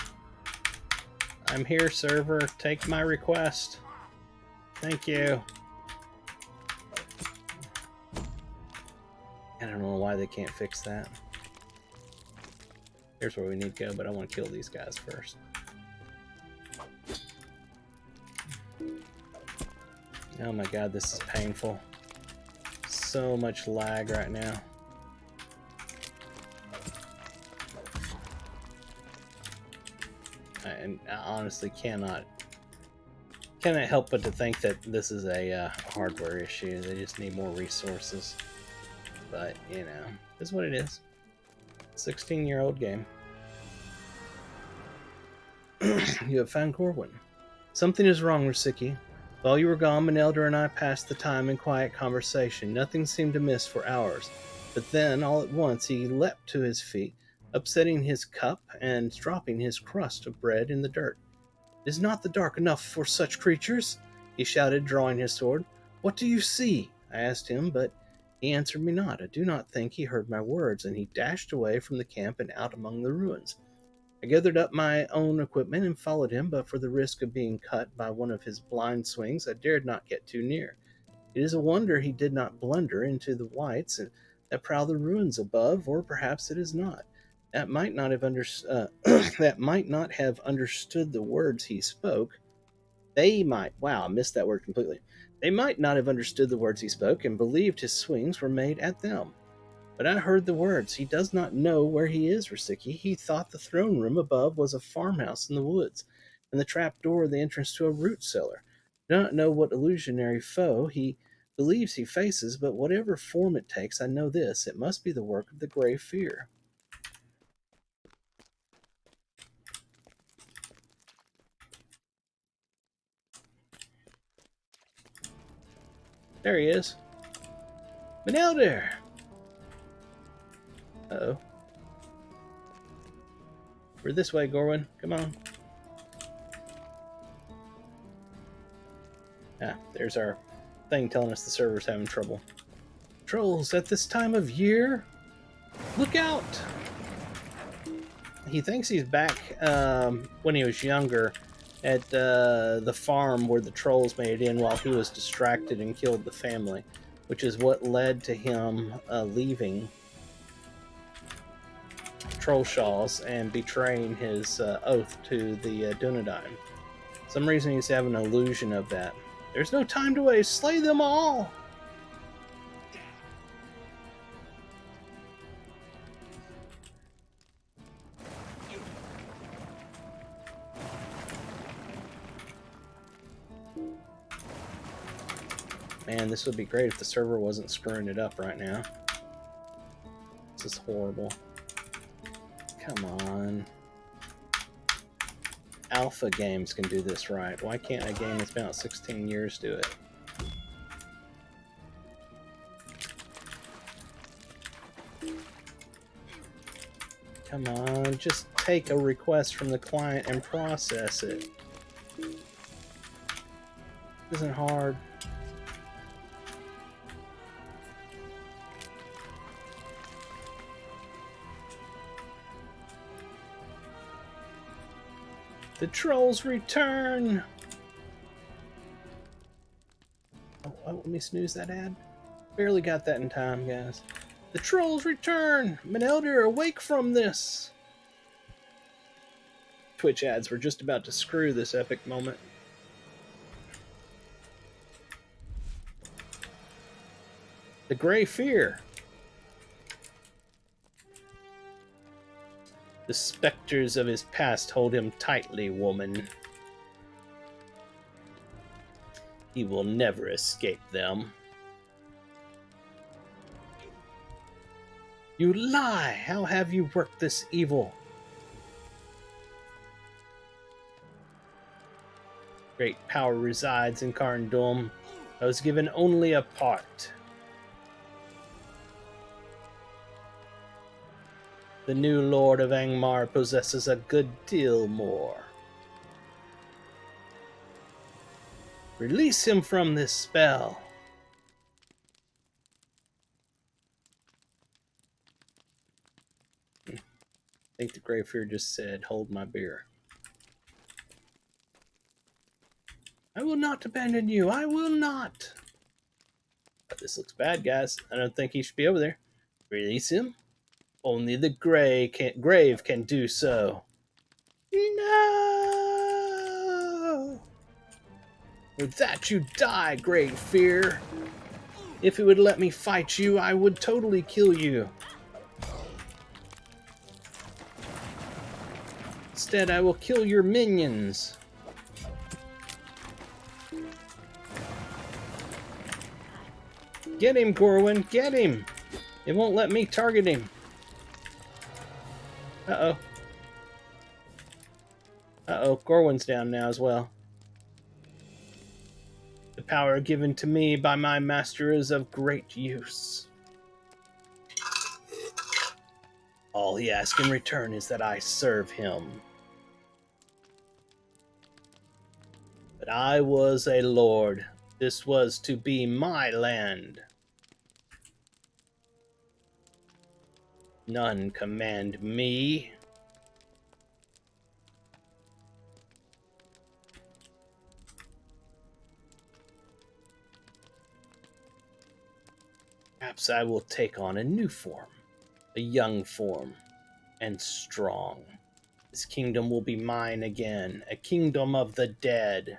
I'm here, server. Take my request. Thank you. I don't know why they can't fix that. Here's where we need to go, but I want to kill these guys first. Oh my god, this is painful. So much lag right now. And I honestly cannot help but to think that this is a hardware issue. They just need more resources. But, you know, that's what it is. 16-year-old game. You have found Corwin. Something is wrong, Rasiki. While you were gone, Manelder and I passed the time in quiet conversation. Nothing seemed amiss for hours. But then, all at once, he leapt to his feet, upsetting his cup and dropping his crust of bread in the dirt. "Is not the dark enough for such creatures?" he shouted, drawing his sword. "What do you see?" I asked him, but he answered me not. I do not think he heard my words, and he dashed away from the camp and out among the ruins. I gathered up my own equipment and followed him, but for the risk of being cut by one of his blind swings, I dared not get too near. It is a wonder he did not blunder into the whites that prowl the ruins above, or perhaps it is not. That might not have that might not have understood the words he spoke. They might. Wow, I missed that word completely. They might not have understood the words he spoke and believed his swings were made at them. But I heard the words. He does not know where he is, Rasiki. He thought the throne room above was a farmhouse in the woods, and the trap door the entrance to a root cellar. I do not know what illusionary foe he believes he faces, but whatever form it takes, I know this. It must be the work of the Grey Fear. There he is. Manelder! Uh-oh. We're this way, Gorwin. Come on. Ah, there's our thing telling us the server's having trouble. Trolls at this time of year? Look out! He thinks he's back when he was younger at the farm where the trolls made it in while he was distracted and killed the family, which is what led to him leaving Trollshaws and betraying his oath to the Dunedain. For some reason he's having an illusion of that. There's no time to waste. Slay them all! Man, this would be great if the server wasn't screwing it up right now. This is horrible. Come on. Alpha games can do this right. Why can't a game that's been out 16 years do it? Come on, just take a request from the client and process it. It isn't hard. The trolls return! Oh, let me snooze that ad. Barely got that in time, guys. The trolls return! Manelder, awake from this! Twitch ads were just about to screw this epic moment. The Grey Fear. The specters of his past hold him tightly, woman. He will never escape them. You lie! How have you worked this evil? Great power resides in Cardolan. I was given only a part. The new Lord of Angmar possesses a good deal more. Release him from this spell. I think the Greyfear just said, hold my beer. I will not abandon you. I will not. But this looks bad, guys. I don't think he should be over there. Release him? Only the grave can do so. No! With that you die, Greyfear. If it would let me fight you, I would totally kill you. Instead, I will kill your minions. Get him, Gorwin, get him! It won't let me target him. Uh-oh. Uh-oh, Gorwin's down now as well. The power given to me by my master is of great use. All he asks in return is that I serve him. But I was a lord. This was to be my land. None command me. Perhaps I will take on a new form, a young form, and strong. This kingdom will be mine again, a kingdom of the dead.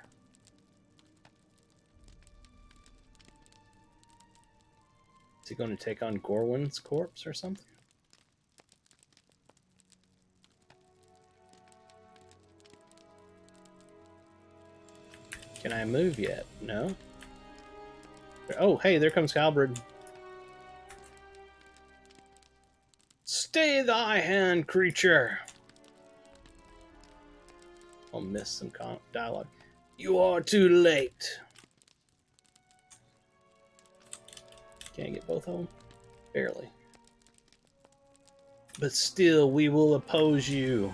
Is he going to take on Gorwin's corpse or something? Can I move yet? No? Oh, hey, there comes Halberd. Stay thy hand, creature! I'll miss some dialogue. You are too late. Can't get both of them? Barely. But still, we will oppose you.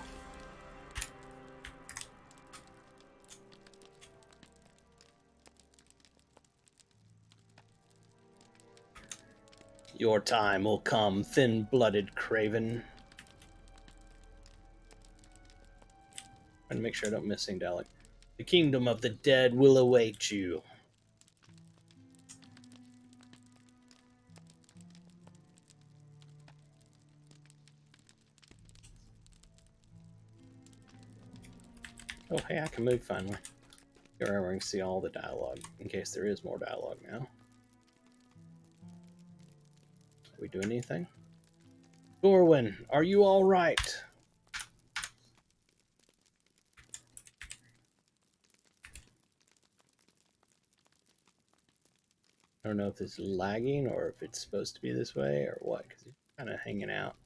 Your time will come, thin-blooded craven. Trying to make sure I don't miss anything, Dalek. The kingdom of the dead will await you. Oh, hey, I can move finally. Here, where I can see all the dialogue, in case there is more dialogue now. Are we doing anything? Gorwin, are you all right? I don't know if it's lagging or if it's supposed to be this way or what, because he's kind of hanging out.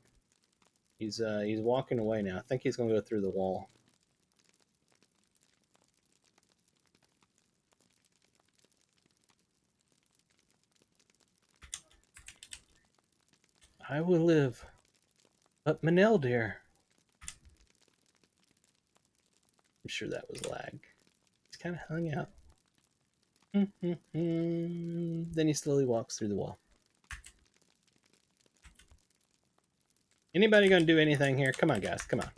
He's walking away now. I think he's going to go through the wall. I will live. But Manel, dear. I'm sure that was lag. He's kind of hung out. Then he slowly walks through the wall. Anybody gonna do anything here? Come on, guys. Come on.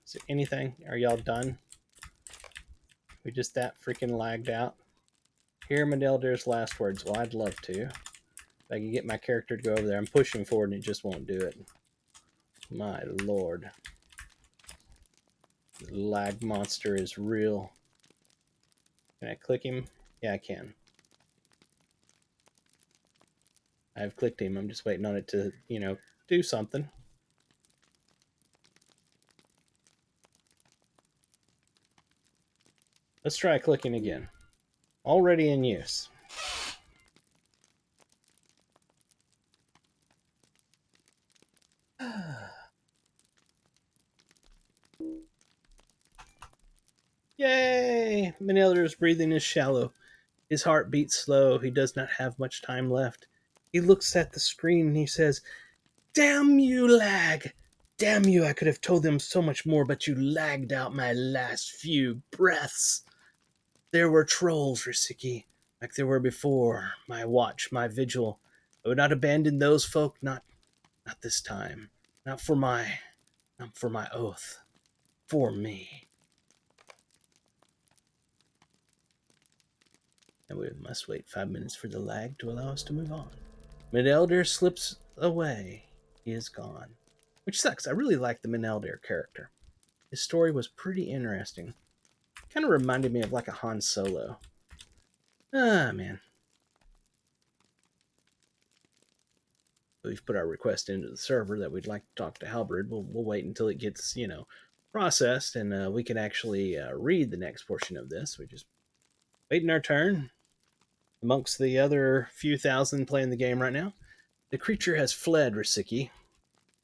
Is there anything? Are y'all done? We just that freaking lagged out. Hear Maneldir's last words. Well, I'd love to. If I can get my character to go over there. I'm pushing forward and it just won't do it. My lord. The lag monster is real. Can I click him? Yeah, I can. I've clicked him. I'm just waiting on it to, you know, do something. Let's try clicking again. Already in use. Yay! Manelder's breathing is shallow. His heart beats slow. He does not have much time left. He looks at the screen and he says, "Damn you, lag! Damn you, I could have told them so much more, but you lagged out my last few breaths. There were trolls, Risiki, like there were before. My watch, my vigil. I would not abandon those folk, not this time. Not for my oath. For me. And we must wait 5 minutes for the lag to allow us to move on. Menelder slips away. He is gone. Which sucks. I really like the Menelder character. His story was pretty interesting. Kind of reminded me of like a Han Solo. Ah, man. We've put our request into the server that we'd like to talk to Halberd. We'll wait until it gets, processed, and we can actually read the next portion of this. We're just waiting our turn. Amongst the other few thousand playing the game right now, the creature has fled, Risiki,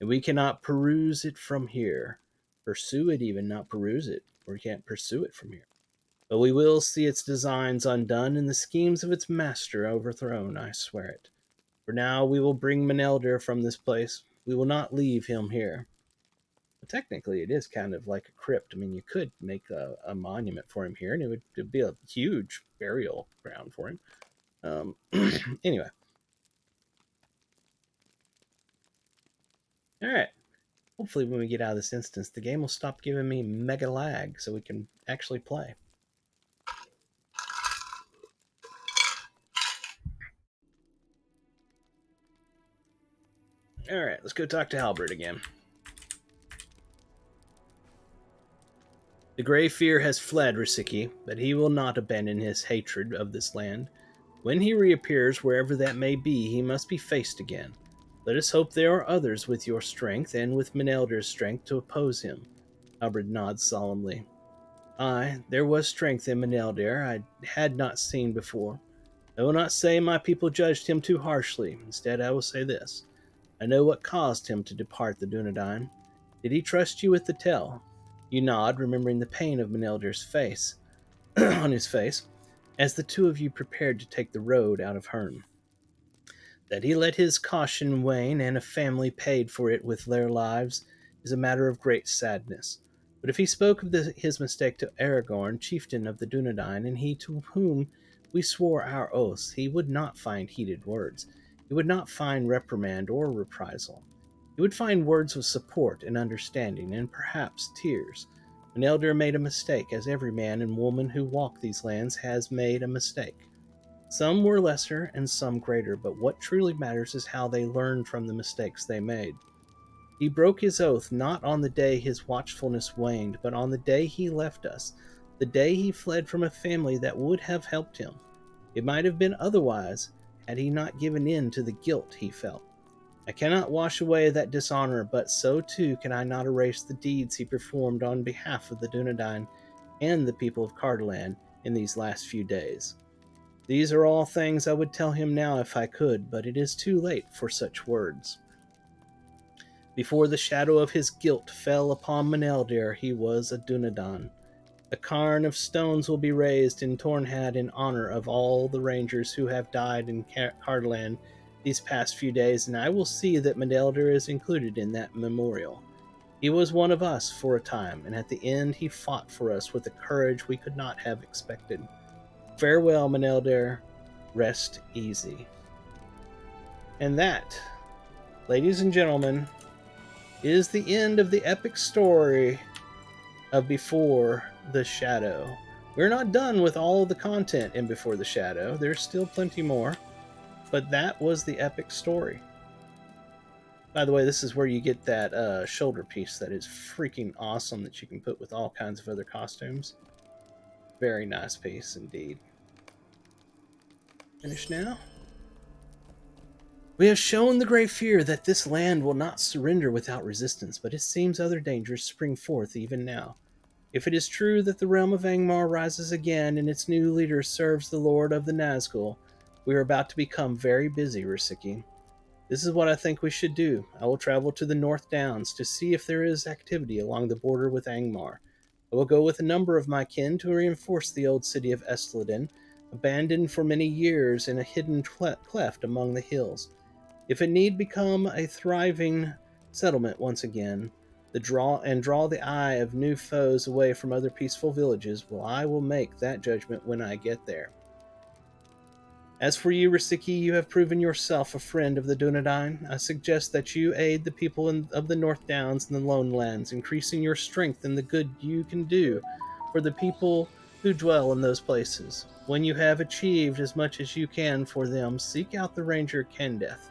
and we cannot peruse it from here. Pursue it even, not peruse it. We can't pursue it from here. But we will see its designs undone and the schemes of its master overthrown, I swear it. For now, we will bring Menelder from this place. We will not leave him here. But technically, it is kind of like a crypt. I mean, you could make a monument for him here, and it'd be a huge burial ground for him. Anyway. All right. Hopefully, when we get out of this instance, the game will stop giving me mega lag so we can actually play. All right, let's go talk to Halberd again. The Grey Fear has fled, Risiki, but he will not abandon his hatred of this land. When he reappears, wherever that may be, he must be faced again. Let us hope there are others with your strength and with Menelder's strength to oppose him. Halberd nods solemnly. Aye, there was strength in Menelder I had not seen before. I will not say my people judged him too harshly. Instead, I will say this. I know what caused him to depart the Dunedain. Did he trust you with the tell? You nod, remembering the pain of Menelder's face on his face, as the two of you prepared to take the road out of Herne. That he let his caution wane and a family paid for it with their lives is a matter of great sadness. But if he spoke of his mistake to Aragorn, chieftain of the Dunedain, and he to whom we swore our oaths, he would not find heated words. He would not find reprimand or reprisal. He would find words of support and understanding, and perhaps tears. Menelder made a mistake, as every man and woman who walk these lands has made a mistake. Some were lesser and some greater, but what truly matters is how they learned from the mistakes they made. He broke his oath not on the day his watchfulness waned, but on the day he left us, the day he fled from a family that would have helped him. It might have been otherwise had he not given in to the guilt he felt. I cannot wash away that dishonor, but so too can I not erase the deeds he performed on behalf of the Dunedain and the people of Cardolan in these last few days. These are all things I would tell him now if I could, but it is too late for such words. Before the shadow of his guilt fell upon Menelder, he was a Dunedain. A cairn of stones will be raised in Tornhad in honor of all the rangers who have died in Cardolan these past few days, and I will see that Menelder is included in that memorial. He was one of us for a time, and at the end he fought for us with a courage we could not have expected. Farewell, Menelder. Rest easy. And that, ladies and gentlemen, is the end of the epic story of Before the Shadow. We're not done with all the content in Before the Shadow. There's still plenty more. But that was the epic story. By the way, this is where you get that shoulder piece that is freaking awesome that you can put with all kinds of other costumes. Very nice piece indeed. Finished now? We have shown the Grey Fear that this land will not surrender without resistance, but it seems other dangers spring forth even now. If it is true that the realm of Angmar rises again and its new leader serves the Lord of the Nazgul, we are about to become very busy, Risiki. This is what I think we should do. I will travel to the North Downs to see if there is activity along the border with Angmar. I will go with a number of my kin to reinforce the old city of Estleden, abandoned for many years in a hidden cleft among the hills. If it need become a thriving settlement once again, draw the eye of new foes away from other peaceful villages. Well, I will make that judgment when I get there. As for you, Rasiki, you have proven yourself a friend of the Dunedain. I suggest that you aid the people of the North Downs and the Lone Lands, increasing your strength and the good you can do for the people who dwell in those places. When you have achieved as much as you can for them, seek out the ranger Kendeth,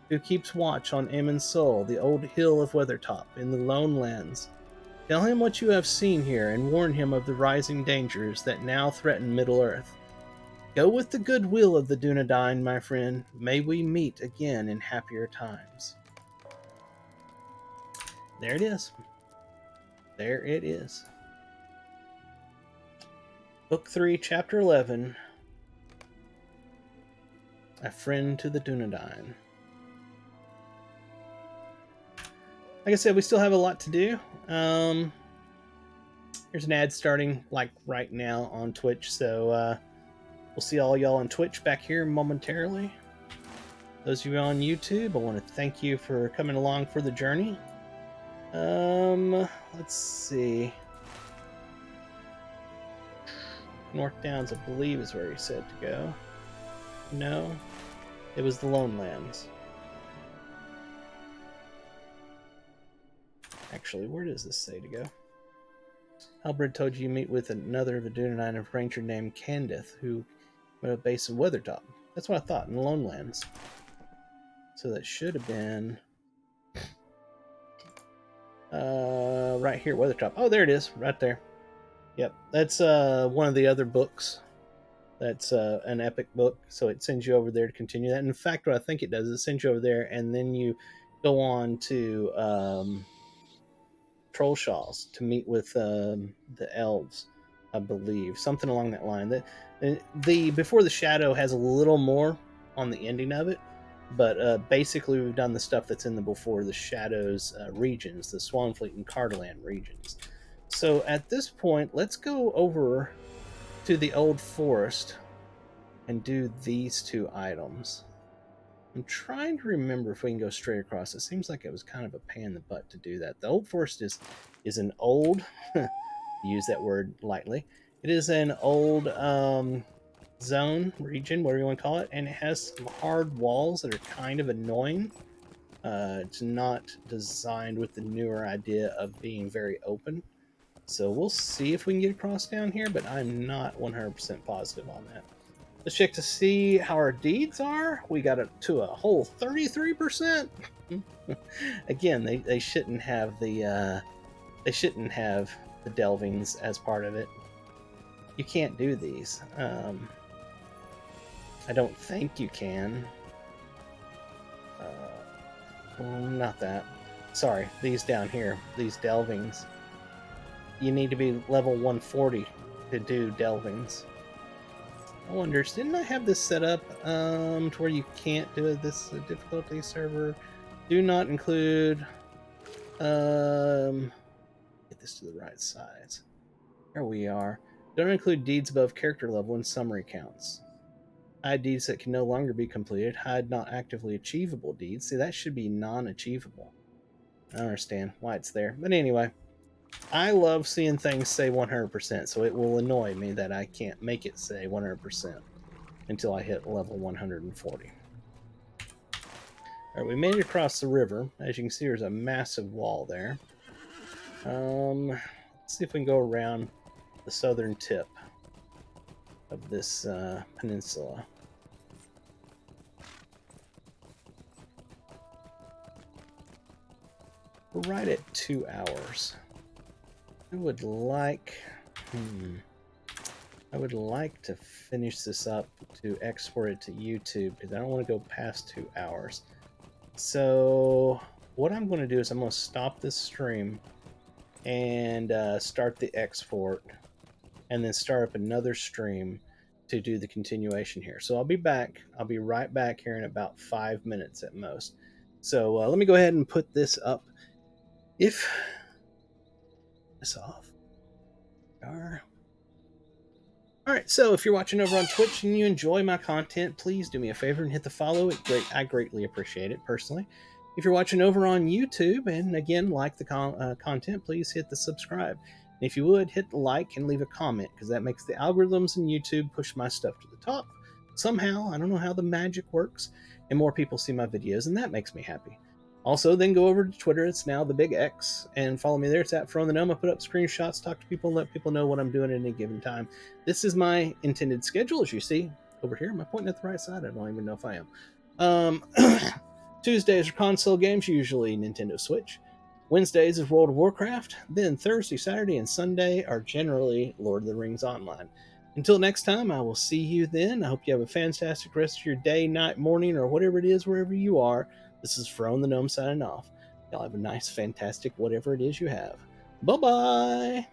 who keeps watch on Amon's Soul, the old hill of Weathertop, in the Lone Lands. Tell him what you have seen here, and warn him of the rising dangers that now threaten Middle-earth. Go with the goodwill of the Dunedain, my friend. May we meet again in happier times. There it is. There it is. Book 3, Chapter 11. A Friend to the Dunedain. Like I said, we still have a lot to do. Here's an ad starting like right now on Twitch, so we'll see all y'all on Twitch back here momentarily. Those of you on YouTube, I want to thank you for coming along for the journey. Let's see. North Downs, I believe, is where he said to go. No, it was the Lone Lands. Actually, where does this say to go? Halberd told you meet with another of the Dunedain of ranger named Candith, who went a base in Weathertop. That's what I thought, in the Lone Lands. So that should have been right here, Weathertop. Oh, there it is, right there. Yep, that's one of the other books. That's an epic book, so it sends you over there to continue that. And in fact, what I think it does is it sends you over there, and then you go on to Trollshaws to meet with the elves, I believe, something along that line. The Before the Shadow has a little more on the ending of it, but basically we've done the stuff that's in the Before the Shadows regions, the Swanfleet and Cardolan regions. So at this point, let's go over to the Old Forest and do these two items. I'm trying to remember if we can go straight across. It seems like it was kind of a pain in the butt to do that. The Old Forest is an old, use that word lightly, it is an old zone, region, whatever you want to call it, and it has some hard walls that are kind of annoying. It's not designed with the newer idea of being very open. So we'll see if we can get across down here, but I'm not 100% positive on that. Let's check to see how our deeds are. We got it to a whole 33%. Again, they shouldn't have the delvings as part of it. You can't do these. I don't think you can. Not that. Sorry, these down here, these delvings. You need to be level 140 to do delvings. I wonder, didn't I have this set up to where you can't do it? This difficulty server do not include get this to the right size. There we are. Don't include deeds above character level in summary counts. Hide deeds that can no longer be completed. Hide not actively achievable deeds. See, that should be non-achievable. I don't understand why it's there. But anyway, I love seeing things say 100%, so it will annoy me that I can't make it say 100% until I hit level 140. Alright, we made it across the river. As you can see, there's a massive wall there. Let's see if we can go around the southern tip of this peninsula. We're right at 2 hours. I would like to finish this up to export it to YouTube because I don't want to go past 2 hours. So what I'm going to do is I'm going to stop this stream and start the export, and then start up another stream to do the continuation here. So I'll be back. I'll be right back here in about 5 minutes at most. So let me go ahead and put this up. If this off. Alright, so if you're watching over on Twitch and you enjoy my content, please do me a favor and hit the follow. I greatly appreciate it, personally. If you're watching over on YouTube, and again, like the content, please hit the subscribe. And if you would, hit the like and leave a comment, because that makes the algorithms in YouTube push my stuff to the top. Somehow, I don't know how the magic works, and more people see my videos, and that makes me happy. Also, then go over to Twitter. It's now the Big X, and follow me there. It's at From the Gnome. I put up screenshots, talk to people, and let people know what I'm doing at any given time. This is my intended schedule, as you see over here. Am I pointing at the right side? I don't even know if I am. Tuesdays are console games, usually Nintendo Switch. Wednesdays is World of Warcraft. Then Thursday, Saturday, and Sunday are generally Lord of the Rings Online. Until next time, I will see you then. I hope you have a fantastic rest of your day, night, morning, or whatever it is, wherever you are. This is Frone the Gnome signing off. Y'all have a nice, fantastic whatever it is you have. Bye-bye!